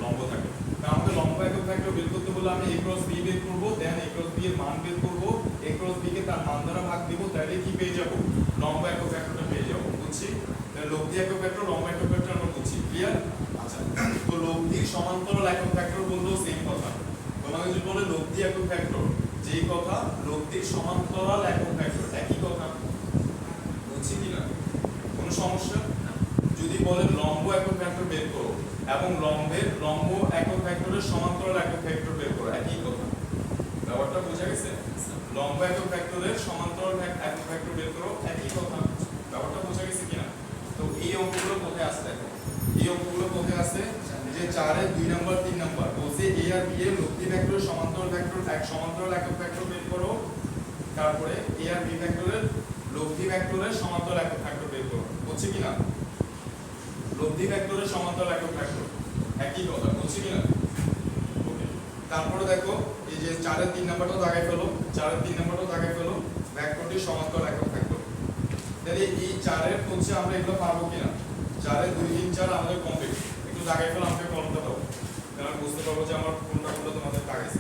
লম্ব থাকে। তা আমাকে লম্ব একক ভেক্টর বের করতে বলে আমি a ক্রস b বের করব, দেন a ক্রস b এর মান বের করব, a ক্রস b কে তার মান দ্বারা ভাগ দেব, তাহলে কি পেয়ে যাব? লম্ব একক ভেক্টরটা পেয়ে যাব, বুঝছি? তাহলে লব্ধি একক ভেক্টর, লম্ব একক ভেক্টর আমরা বুঝছি। ক্লিয়ার? আচ্ছা, তো লব্ধির সমান্তরাল একক ভেক্টর বললেও সেম কথা। তোমাকে যদি বলে লব্ধি একক ভেক্টর, যেই কথা লব্ধির সমান্তরাল একক ভেক্টর একই কথা, বুঝছি কিনা? কোনো সমস্যা? যদি বলে লম্ব একক ভেক্টর বের করো এবং লম্ব একক ভেক্টরের সমান্তরাল একক ভেক্টর বের করো, একই কথা। ব্যাপারটা বোঝা গেছে? লম্ব একক ভেক্টরের সমান্তরাল একক ভেক্টর বের করো, একই কথা। ব্যাপারটা বোঝা গেছে কিনা? তো এই অঙ্কগুলো কোথায় আছে দেখো, এই অঙ্কগুলো কোথায় আছে যে 4 এর 2 নাম্বার 3 নাম্বার বলছে a আর b এর লব্ধি ভেক্টরের সমান্তরাল ভেক্টর এক সমান্তরাল একক ভেক্টর বের করো, তারপরে a আর b ভেক্টরের লব্ধি ভেক্টরের সমান্তরাল একক ভেক্টর বের করো। বুঝছি কিনা? লব্ধি ভেক্টরের সমান্তরাল একক ভেক্টর একই কথা, বুঝছি কিনা? ওকে, তারপরে দেখো এই যে 4 এর 3 নাম্বারটাও দাগাই ফেলো, 4 এর 3 নাম্বারটাও দাগাই ফেলো, ভেক্টরটির সমান্তরাল একক ভেক্টর। তাহলে এই 4 এর হচ্ছে আমরা এগুলো পারবো কিনা? 4 এর 2 3 4 আমাদের কমপ্লিট। একটু দাগাই ফেলো, আমাকে কলমটা দাও, তাহলে আমি বুঝতে পারবো যে আমার কোনটা কোনটা তোমাদের দাগাইছে।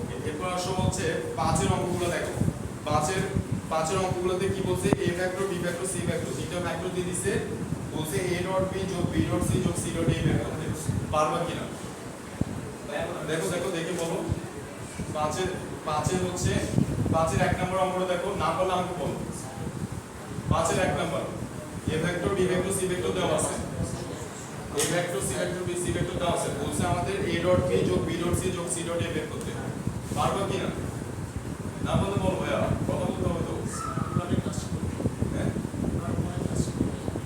ওকে, এরপর আসো হচ্ছে 5 এর অঙ্কগুলো দেখো। 5 এর অঙ্কগুলোতে কি বলছে? a vector b vector c vector তিনটা ভেক্টর দিয়ে দিছে, বলছে a ডট b যোগ b ডট c যোগ c ডট a ভেক্টর। পারবা কিনা? দেখো দেখো দেখে বলো। 5 এর হচ্ছে 5 এর 1 নম্বর অঙ্কটা দেখো, না পারলে আমাকে বলো। 5 এর 1 নম্বর a vector b vector c vector দেওয়া আছে, a vector c vector b c vector দেওয়া আছে, বলছে আমাদের a ডট b যোগ b ডট c যোগ c ডট a বের করতে। পারবা কিনা? না বললে বলো ভাইয়া, কথা বলতে হবে তো। হ্যাঁ,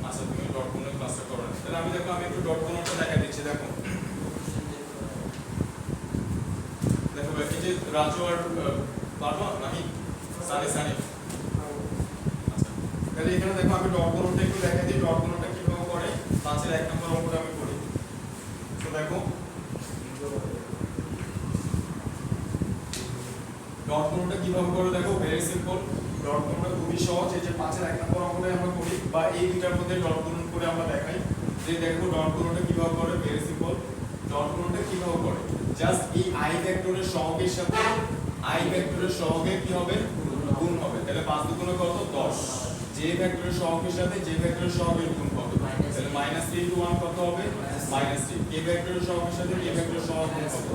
আচ্ছা তুমি ডট গুণের ক্লাসটা করো না, তাহলে আমি দেখো আমি একটু ডট গুণটা দেখা দিচ্ছি। দেখো দেখো এই যে রাজু আর পারবা নাকি সানি সানি, আচ্ছা তাহলে এখানে দেখো আমি ডট গুণটা একটু দেখা দিই, ডট গুণটা কিভাবে করে। 5 এর 1 নম্বর অঙ্কটা আমি করি। তো দেখো ডট গুণটা কিভাবে করে দেখো, ভেরি সিম্পল। ডট গুণটা খুবই সহজ। এই যে 5 এর 1 নম্বর অঙ্কটা আমরা করি, বা এই দুইটার মধ্যে ডট গুণন করে আমরা দেখাই যে দেখো ডট গুণটা কিভাবে করে। ভেরি সিম্পল, ডট গুণটা কিভাবে করে, জাস্ট এই i ভেক্টরের সহগের সাথে i ভেক্টরের সহগের কি হবে? গুণ হবে। তাহলে 5 দুগুণে কত? 10। j ভেক্টরের সহগের সাথে j ভেক্টরের সহগের গুণ হবে, তাহলে -3 * 1 কত হবে? -3। k ভেক্টরের সহগের সাথে k ভেক্টরের সহগ গুণ হবে,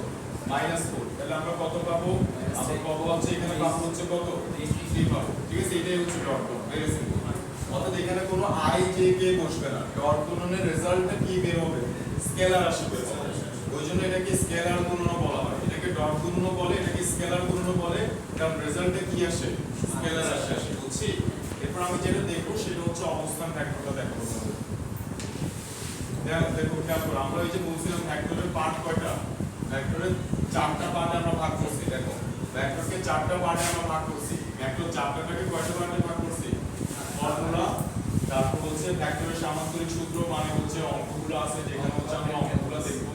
-4। তাহলে আমরা কত পাবো? আমরা পাবো হচ্ছে এখানে পাবো হচ্ছে কত? 3 পাবো। ঠিক আছে, এটাই হচ্ছে ডট গুণ। Very simple. অর্থাৎ এখানে কোনো i j k বসবে না, ডট গুণনের রেজাল্টটা কি বের হবে? স্কেলার রাশি বের হবে। ওইজন্য এটাকে স্কেলার গুণনও বলা হয়। এটাকে ডট গুণনও বলে, এটাকে স্কেলার গুণনও বলে, কারণ রেজাল্টে কি আসে? স্কেলার রাশি আসে। বুঝছি? এরপর আমি যেটা দেখব সেটা হচ্ছে অবস্থান ভেক্টরটা দেখো। দেখো খেয়াল করো, আমরা ওই যে বলছিলাম ভেক্টরের পার্ট কয়টা? ভেক্টরের 4টা পার্টে আমরা ভাগ করছি। দেখো ভেক্টরকে 4টা পার্টে আমরা ভাগ করছি। ভেক্টর 4টাকে কয়টা পার্টে ভাগ করছি? ফর্মুলা, তারপর হচ্ছে ভেক্টরের সামান্তরিক সূত্র, মানে হচ্ছে অঙ্কগুলো আছে যেখানে হচ্ছে আমরা অঙ্কগুলো দেখব,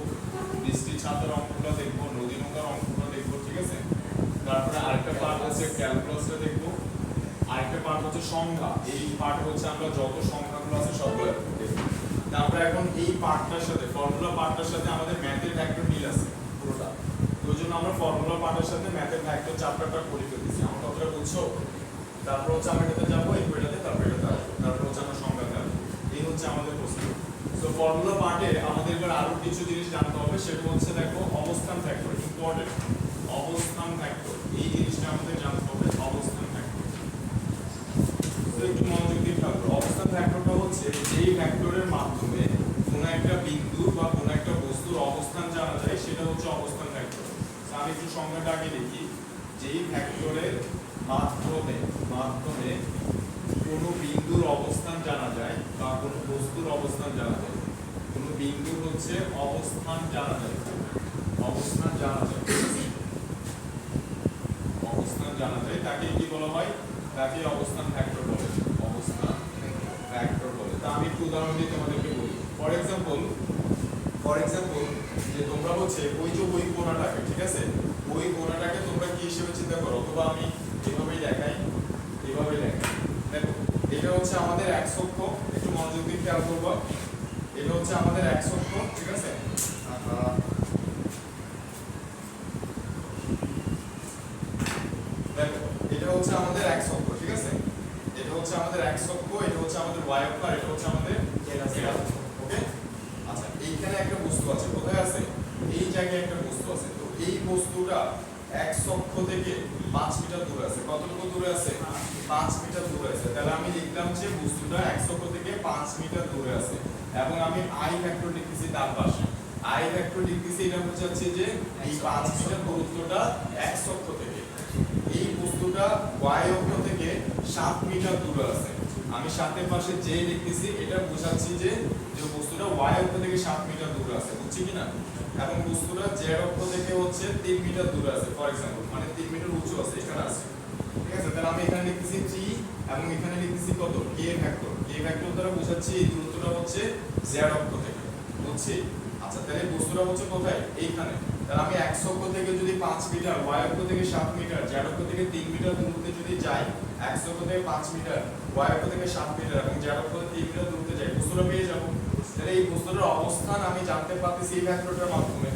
বৃষ্টি ছাতার অঙ্কগুলো দেখব, নদী নৌকার অঙ্কগুলো দেখব। ঠিক আছে, তারপরে আরেকটা পার্ট হচ্ছে ক্যালকুলাসটা দেখব, আরেকটা পার্ট হচ্ছে সংখ্যা। এই পার্ট হচ্ছে আমরা যত সংখ্যাগুলো আছে সবগুলো দেখব। আমরা এখন এই পার্টটার সাথে ফর্মুলা পার্টটার সাথে আমাদের ম্যাথের ভেক্টর মিল আছে পুরোটা, ওই জন্য আমরা ফর্মুলা পার্টের সাথে ম্যাথের ভেক্টর চ্যাপ্টারটা করে ফেলেছি। আমার কথাটা বুঝছো? তারপর হচ্ছে আমরা এটাতে যাবো, এই বইটাতে, তারপর এটাতে আসবো, তারপর হচ্ছে আমরা সংখ্যাতে আসবো। এই হচ্ছে আমাদের প্রশ্ন। তো ফর্মুলা পার্টে আমাদের এবার আরো কিছু জিনিস জানতে হবে, সেটা হচ্ছে দেখো অবস্থান ভেক্টর, ইম্পর্টেন্ট। অবস্থান ভেক্টর, এই জিনিসটা আমাদের জানতে হবে, অবস্থান ভেক্টর। তো একটু মনোযোগ দিয়ে থাকবে। অবস্থান ভেক্টরটা হচ্ছে যেই ভেক্টরের মাধ্যমে কোনো একটা বিন্দু বা কোনো একটা বস্তুর অবস্থান জানা যায়, সেটা হচ্ছে অবস্থান ভেক্টর। আমি একটু সংজ্ঞাটা আগে দেখি। যেই ভেক্টরের মাধ্যমে কোনো বিন্দুর অবস্থান জানা যায় বা কোনো বস্তুর অবস্থান জানা যায়, কোনো বিন্দুর হচ্ছে অবস্থান জানা যায়, অবস্থান জানা যায়, অবস্থান জানা যায়, তাকে কি বলা হয়? তাকে অবস্থান ভেক্টর বলে, অবস্থান ভেক্টর বলে। তা আমি একটু উদাহরণ দিয়ে তোমাদেরকে বলি। ফর এক্সাম্পল যে তোমরা হচ্ছে ওই যে ওই কোণাটাকে, ঠিক আছে, ওই কোণাটাকে তোমরা কি হিসেবে চিন্তা করো, অথবা আমি এভাবেই দেখাই, এভাবেই দেখাই। দেখো এটা হচ্ছে আমাদের x অক্ষ, একটু মনোযোগ দিয়ে খেয়াল করবো। এটা হচ্ছে আমাদের x অক্ষ, ঠিক আছে। দেখো এটা হচ্ছে আমাদের x অক্ষ, ঠিক আছে। এটা হচ্ছে আমাদের x অক্ষ, এটা হচ্ছে আমাদের y অক্ষ, আর এটা হচ্ছে আমাদের z অক্ষ। ওকে, আচ্ছা এইখানে একটা বস্তু আছে, কোথায় আছে? এই জায়গায় একটা বস্তু আছে। তো এই বস্তুটা x অক্ষ থেকে 5 মিটার দূরে আছে। কতটুকু দূরে আছে? 5 মিটার দূরে আছে। তাহলে আমি লিখলাম যে বস্তুটা x অক্ষ থেকে 5 মিটার দূরে আছে, এবং আমি i ভেক্টর লিখতেছি তার পাশে। i ভেক্টর লিখতেছি, এটা বোঝাচ্ছে যে এই 5 মিটার দূরত্বটা x অক্ষ থেকে, এই বস্তুটা y অক্ষ থেকে 7 মিটার দূরে আছে। আমি 7 এর পাশে যে লিখতেছি এটা বোঝাচ্ছি যে বস্তুটা y অক্ষ থেকে 7 মিটার দূরে আছে, বুঝছি কিনা? এবং বস্তুটা z অক্ষ থেকে হচ্ছে 3 মিটার দূরে আছে ফর एग्जांपल, মানে 3 মিটার উঁচু আছে এখানে আছে। ঠিক আছে, তাহলে আমি এখানে লিখতেছি 3 এবং এখানে লিখতেছি কত k ভেক্টর। k ভেক্টর দ্বারা বোঝাচ্ছি এই দূরত্বটা হচ্ছে z অক্ষ থেকে, বুঝছি? আচ্ছা, তাহলে বস্তুটা হচ্ছে কোথায়? এইখানে। তাহলে আমি x অক্ষ থেকে যদি 5 মিটার, y অক্ষ থেকে 7 মিটার, z অক্ষ থেকে 3 মিটার দূরত্বে যদি যাই, x অক্ষ থেকে 5 মিটার, y অক্ষ থেকে 7 মিটার এবং z অক্ষ থেকে 3 মিটার দূরত্বে যাই, বস্তুটা পেয়ে যাব। তাহলে এই বস্তুটার অবস্থান আমি জানতে পারতেছি এই ভেক্টরটার মাধ্যমে।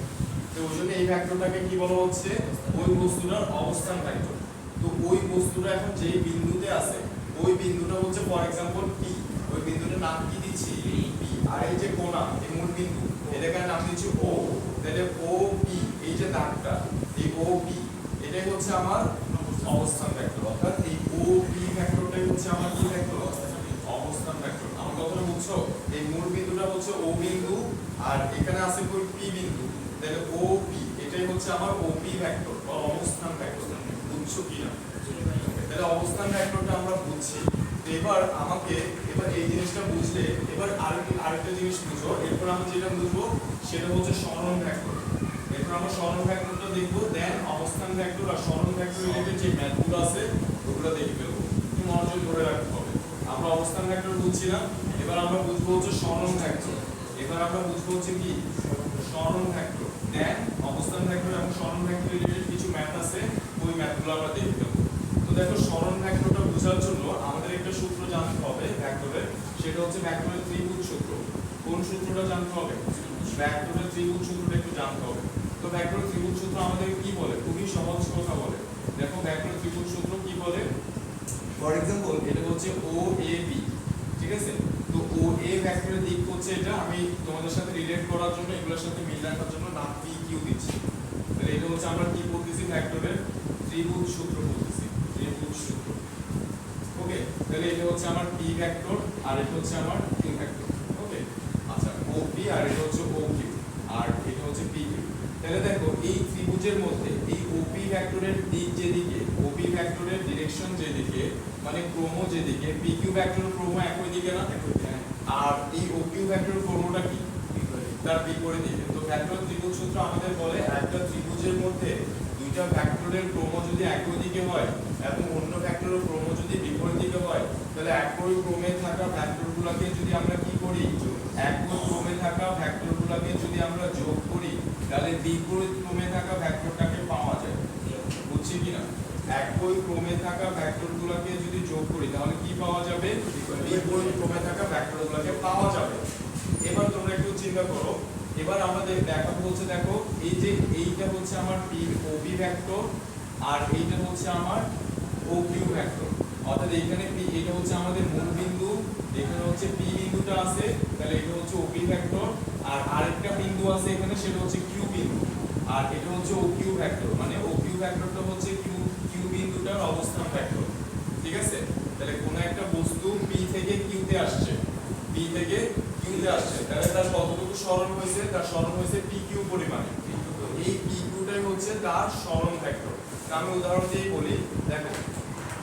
তো ওইজন্য এই ভেক্টরটাকে কি বলা হচ্ছে? ওই বস্তুটার অবস্থান ভেক্টর। তো ওই বস্তুটা এখন যেই বিন্দুতে আছে ওই বিন্দুটা হচ্ছে ফর एग्जांपल p, ওই বিন্দুটার নাম কি দিচ্ছি? p। আর এই যে কোণা, এই মূল বিন্দু, এটাকে নাম দিচ্ছি o। তাহলে OP, এই যে দাগটা, এই OP এটাই হচ্ছে আমার অবস্থান ভেক্টর। অর্থাৎ এই OP ভেক্টরটাই হচ্ছে আমার কি ভেক্টর? অবস্থান ভেক্টর। আমার কথাটা বুঝছো? এই মূল বিন্দুটা হচ্ছে O বিন্দু আর এখানে আছে কোন P বিন্দু। তাহলে OP এটাই হচ্ছে আমার OP ভেক্টর বা অবস্থান ভেক্টর। বুঝছো কিনা? তাহলে অবস্থান ভেক্টরটা আমরা বুঝছি। তো এবার আমাকে এই জিনিসটা বুঝলে এবার আরেকটা জিনিস বুঝো। এরপর আমি যেটা বুঝবো সেটা হচ্ছে সরণ ভেক্টর। এরপর আমরা সরণ ভেক্টরটা দেখবো, দেন অবস্থান ভেক্টর আর সরণ ভেক্টর রিলেটেড যে ম্যাথগুলো আছে ওগুলো দেখে ফেলবো। একটু মনোযোগ ধরে রাখতে হবে। আমরা অবস্থান ভেক্টর বুঝছিলাম, এবার আমরা বুঝবো হচ্ছে সরণ ভেক্টর। এবার আমরা বুঝবো হচ্ছে কি সরণ ভেক্টর, দেন অবস্থান ভেক্টর এবং সরণ ভেক্টর রিলেটেড কিছু ম্যাথ আছে, ওই ম্যাথগুলো আমরা দেখে ফেলবো। তো দেখো, সরণ ভেক্টরটা বোঝার জন্য আমাদের একটা সূত্র জানতে হবে ভেক্টরের, সেটা হচ্ছে ভেক্টরের ত্রিভুজ সূত্র। কোন সূত্রটা জানতে হবে? ভেক্টরের ত্রিভুজ সূত্রটা একটু জানতে হবে। তো ভেক্টরের ত্রিভুজ সূত্র আমাদের কি বলে? খুবই সহজ কথা বলে। দেখো ভেক্টরের ত্রিভুজ সূত্র কি বলে? ফর एग्जांपल এটা হচ্ছে OAB, ঠিক আছে? তো OA ভেক্টরের দিক হচ্ছে এটা, আমি তোমাদের সাথে রিলেট করার জন্য এগুলোর সাথে মিল রাখার জন্য নাম PQ দিচ্ছি। তাহলে এটা হচ্ছে আমরা কি বলতেছি? ভেক্টরের ত্রিভুজ সূত্র বলতেছি, ত্রিভুজ সূত্র। ওকে, তাহলে এটা হচ্ছে আমার P ভেক্টর আর এটা হচ্ছে আমার Q ভেক্টর। ওকে, আচ্ছা, OP আর এটা হচ্ছে OQ আর এটা হচ্ছে PQ। তাহলে দেখো এই ত্রিভুজের মধ্যে এই OP ভেক্টরের দিক যেদিকে, OP ভেক্টরের ডিরেকশন যেদিকে, মানে ক্রম যেদিকে, PQ ভেক্টরের ক্রম একই দিকে না? আর এই OQ ভেক্টরের ক্রমটা কি? তার বিপরীত দিকে। তো ভেক্টর ত্রিভুজ সূত্র আমাদের বলে একটা ত্রিভুজের মধ্যে দুইটা ভেক্টরের ক্রম যদি একই দিকে হয় এবং অন্য ভেক্টরের ক্রম যদি বিপরীত দিকে হয়, তাহলে একই ক্রমে থাকা ভেক্টরগুলোকে যদি আমরা কি করি? একই ক্রমে থাকা ভেক্টরগুলোকে যদি আমরা যোগ করি, তাহলে বিপরীত ক্রমে থাকা ভেক্টরটাকে পাওয়া যায়। বুঝছি কিনা? একই ক্রমে থাকা ভেক্টরগুলোকে যদি যোগ করি তাহলে কি পাওয়া যাবে? বিপরীত ক্রমে থাকা ভেক্টরগুলোকে পাওয়া যাবে। এবার তোমরা একটু চিন্তা করো, এবার আমাদের দেখাবো হচ্ছে, দেখো এই যে এইটা হচ্ছে আমার OB ভেক্টর আর এইটা হচ্ছে আমার OQ ভেক্টর। অর্থাৎ এখানে এটা হচ্ছে আমাদের মূল বিন্দু, এখানে হচ্ছে P বিন্দুটা আছে, তাহলে এটা হচ্ছে OB ভেক্টর। আর আরেকটা বিন্দু আছে এখানে, সেটা হচ্ছে Q বিন্দু, আর এটা হচ্ছে OQ ভেক্টর। মানে OQ ভেক্টরটা হচ্ছে Q বিন্দুটার অবস্থান ভেক্টর। ঠিক আছে? তাহলে কোন একটা বস্তু P থেকে Q তে আসছে, P থেকে Q তে আসছে, তাহলে তার কতটুকু সরণ হয়েছে? তার সরণ হয়েছে PQ পরিমাণে। এই PQটাই হচ্ছে তার সরণ ভেক্টর। আমি উদাহরণ দিয়ে বলি, দেখো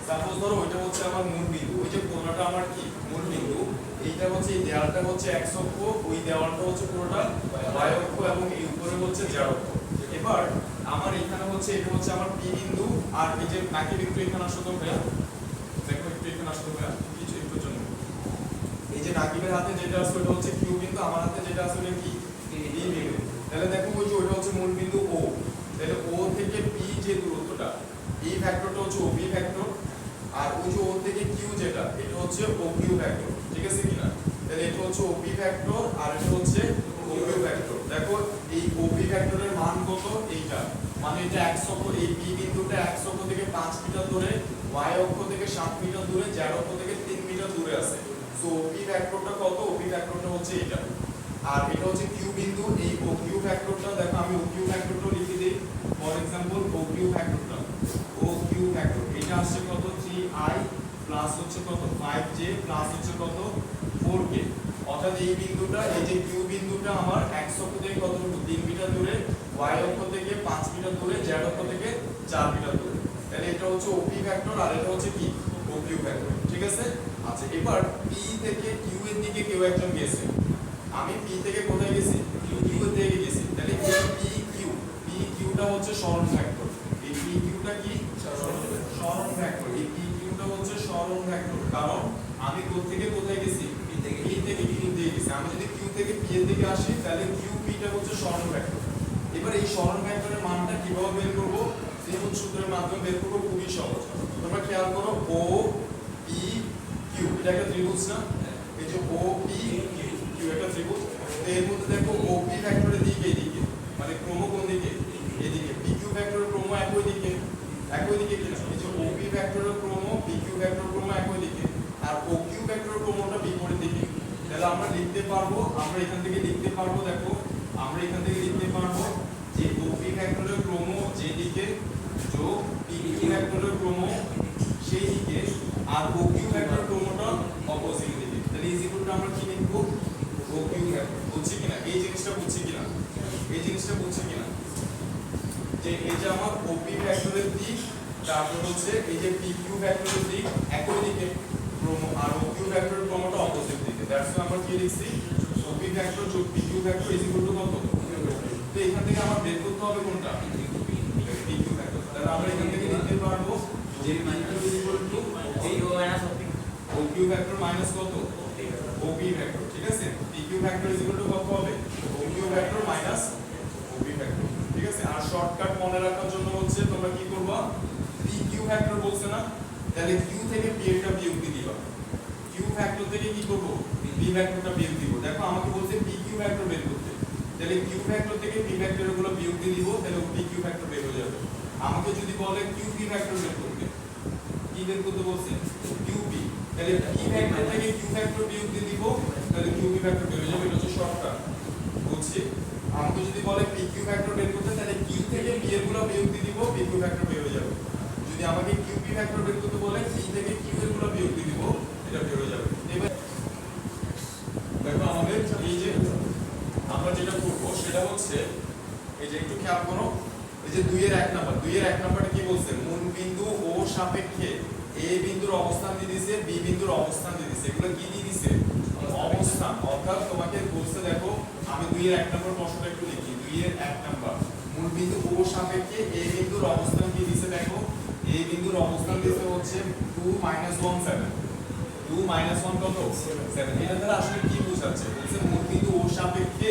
সাপোজ ধরো ওইটা হচ্ছে আমার মূল বিন্দু, ওই যে কোণাটা আমার কি মূল বিন্দু, এইটা হচ্ছে এই দেওয়ালটা হচ্ছে x অক্ষ, ওই দেওয়ালটা হচ্ছে পুরোটা y অক্ষ এবং এই উপরে হচ্ছে z অক্ষ। এবার আমার এখানে হচ্ছে এটা হচ্ছে আমার P বিন্দু আর এই যে নাকি বিন্দু এখানে আসতো ভাইয়া, দেখো একটু এখানে আসতো ভাইয়া কিছু একটু জন্য, এই যে নাকিবের হাতে যেটা আছে ওটা হচ্ছে Q বিন্দু, আমার হাতে যেটা আছে ওটা কি P বিন্দু। তাহলে দেখো ওই যে ওটা হচ্ছে মূল বিন্দু O, তাহলে O থেকে P যে দূরত্বটা, এই ভেক্টরটা হচ্ছে OP ভেক্টর আর ওই যে O থেকে Q যেটা, এটা হচ্ছে OQ ভেক্টর। ঠিক আছে কিনা? তাহলে এটা হচ্ছে OP ভেক্টর আর এটা হচ্ছে OQ ভেক্টর। দেখো এই OP ভেক্টরের মান কত? এইটা মানে এটা x অক্ষ, এই P বিন্দুটা x অক্ষ থেকে 5 মিটার দূরে, y অক্ষ থেকে 7 মিটার দূরে, z অক্ষ থেকে 3 মিটার দূরে আছে। সো OP ভেক্টরটা কত? OP ভেক্টরটা হচ্ছে এটা। আর এটা হচ্ছে Q বিন্দু, এই OQ ভেক্টরটা দেখো আমি OQ ভেক্টরটা লিখে দেই। For example OQ ভেক্টরটা, OQ vector এটা আসছে কত? 3i প্লাস হচ্ছে কত? 5j প্লাস হচ্ছে কত? 4k। অর্থাৎ এই বিন্দুটা, এই যে Q বিন্দুটা আমার x অক্ষ থেকে কতটুকু? 3 মিটার দূরে, y অক্ষ থেকে 5 মিটার দূরে, z অক্ষ থেকে 4 মিটার দূরে। তাহলে এটা হচ্ছে ওপি ভেক্টর আর এটা হচ্ছে কি ওকিউ ভেক্টর, ঠিক আছে। আচ্ছা এবার পি থেকে কিউ এর দিকে কেউ একজন গেছে, আমি পি থেকে কোথায় গেছি, কিউ এর দিকে গেছি, তাহলে এই পি কিউটা হচ্ছে সরণ ভেক্টর, এই পি কিউটা কি সরণ ভেক্টর, এই পি কিউটা হচ্ছে সরণ ভেক্টর, কারণ আমি কোথা থেকে কোথায় গেছি, পি থেকে কিউ দিয়ে গেছি। আমি যদি কিউ থেকে পি এর দিকে আসি তাহলে কিউ পিটা হচ্ছে সরণ ভেক্টর। এবার এই সরণ ভেক্টরের মানটা কিভাবে বের করব, ত্রিভুজ সূত্রের মাধ্যমে বের করব, খুবই সহজ। তোমরা খেয়াল করো ও পি কিউ এটা একটা ত্রিভুজ না, এই যে ও পি কিউ একটা ত্রিভুজ, এর মধ্যে দেখো ও পি ভেক্টরের দিকে এদিকে, মানে ক্রম কোন দিকে, এদিকে, পি কিউ ভেক্টরের ক্রম একই দিকে কিনা, এই যে ও পি ভেক্টরের ক্রম পি কিউ ভেক্টরের ক্রম একই দিকে, আর ও কিউ ভেক্টরের ক্রমটা বিপরীত দিকে। তাহলে আমরা লিখতে পারবো, আমরা এখান থেকে লিখতে পারবো, দেখো আমরা এখান থেকে লিখতে পারবো যে ও পি ভেক্টরের ক্রম যেদিকে যোগ পি কিউ ভেক্টরের ক্রম সেই দিকে, আর ও কিউ ভেক্টরের ক্রমটা অপোজিট দিকে। তাহলে এই জিনিসটা আমরা কি লিখবো, ও কিউ ভেক্টর। বুঝছি কিনা এই জিনিসটা, বুঝছি কিনা এই জিনিসটা, বুঝছি কিনা যে এই যে আমার ও পি ভেক্টরের দিক, তারপর হচ্ছে এই যে পি কিউ ভেক্টরের দিক একই দিকে ক্রম, আর ও কিউ ভেক্টরের ক্রমটা অপোজিট দিকে। দ্যাটস ওয়াই আমরা কি লিখছি, ও পি ভেক্টর যোগ P Q vector is equal to কত। তো এখান থেকে আমার বের করতে হবে কোনটা, পি কিউ ভেক্টর। তাহলে আমরা এখান থেকে লিখতে পারবো যে P Q is equal to O Q vector minus কত, ও পি ভেক্টর, ঠিক আছে। P Q vector is equal to কত হবে, O Q vector minus O P vector, ঠিক আছে। আর শর্টকাট মনে রাখার জন্য হচ্ছে তোমরা কি করবা, পি কিউ ভেক্টর বলছে না, তাহলে কিউ থেকে পি এরটা বিয়োগ দিয়ে দিবা, কিউ ভেক্টর থেকে কি করব, পি ভেক্টরটা বিয়োগ দিব। দেখো আমাকে বলছে পি কিউ ভেক্টর বের করতে, তাহলে কিউ ভেক্টর থেকে পি ভেক্টরগুলো বিয়োগ দিয়ে দিব, তাহলে পি কিউ ভেক্টর বের হয়ে যাবে। আমাকে যদি বলে কিউ পি ভেক্টর বের করতে, কি বের করতে বলছে, কিউ পি, তাহলে পি ভেক্টর থেকে কিউ ভেক্টর বিয়োগ দিয়ে দিব, তাহলে কিউ পি ভেক্টর বের হয়ে যাবে। এটা হচ্ছে শর্টকাট, বুঝছি। আমাকে যদি বলে পি কিউ ভেক্টর বের করতে, তাহলে কিউ থেকে পি এর গুলো বিয়োগ দিয়ে দিব, পি কিউ ভেক্টর বের হয়ে যাবে। যদি আমাকে কিউ পি ভেক্টর বের করতে বলে, পি থেকে কিউ এর গুলো বিয়োগ দিয়ে দিব, এটা বের হয়ে যাবে। এবার দেখো আমাদের এই যে আমরা যেটা করব সেটা হচ্ছে এই যে একটু খেয়াল করো, এই যে 2 এর 1 নাম্বার, 2 এর 1 নাম্বারটা কি বলছে, মূল বিন্দু ও সাপেক্ষে এ বিন্দুর অবস্থান দিয়ে দিয়েছে, বি বিন্দুর অবস্থান দিয়ে দিয়েছে। এগুলো কি দিয়ে দিয়েছে, অবস্থান। অর্থাৎ তোমাকে বলছে, দেখো আমি 2 এর 1 নাম্বার প্রশ্নটা একটু লিখি। 2 এর 1 নাম্বার মূল বিন্দু ও সাপেক্ষে এ বিন্দুর অবস্থান কি দিয়েছে, দেখো এ বিন্দুর অবস্থান দিয়েছে হচ্ছে 2 - 1 7, 2 - 1 কত 7। এটা দ্বারা আসলে কি বোঝাচ্ছে, বলছে মূল বিন্দু ও সাপেক্ষে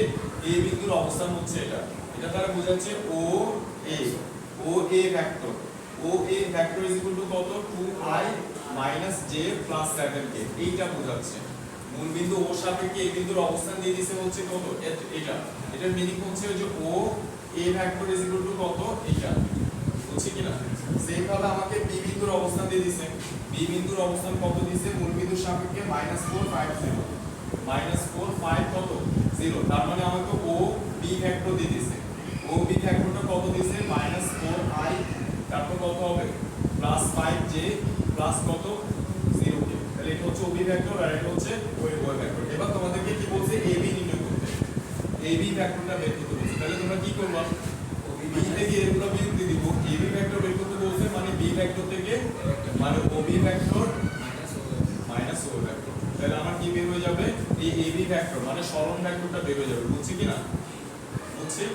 এ বিন্দুর অবস্থান হচ্ছে এটা, এটা দ্বারা বোঝাচ্ছে O A vector, O A vector is equal to কত, 2i - j + 7k, এইটা বোঝাচ্ছে। মূল বিন্দু ও সাপেক্ষে এই বিন্দুর অবস্থান দিয়ে দিয়েছে হচ্ছে কত, এটা, এটার মিনিং হচ্ছে যে O A vector is equal to কত, এটা, বুঝছি কিনা। সেম ভাবে আমাকে বি বিন্দুর অবস্থান দিয়ে দিয়েছে, বি বিন্দুর অবস্থান কত দিয়েছে, মূল বিন্দুর সাপেক্ষে -4 5 0, -4 5 কত 0, তার মানে আমাকে ও বি ভেক্টর দিয়ে দিয়েছে। ও বি ভেক্টরটা কত দিয়েছে, -4i, তারপর কত হবে +5j প্লাস কত 0k। তাহলে এটা হচ্ছে ওবি ভেক্টর আর এটা হচ্ছে ওই ভেক্টর। এবার তোমাদেরকে কি বলছে, এবি নির্ণয় করতে, এবি ভেক্টরটা বের করতে বলছে। তাহলে তোমরা কি করবা, বি থেকে এগুলো বিয়োগ দিয়ে দিব, এবি ভেক্টর বের করতে বলছে, মানে বি ভেক্টর থেকে মানে ওবি ভেক্টর মাইনাস ও ভেক্টর। তাহলে আমার কি বের হয়ে যাবে, এই এবি ভেক্টর মানে সরণ ভেক্টরটা বের হয়ে যাবে। বুঝছি কিনা, বুঝছি।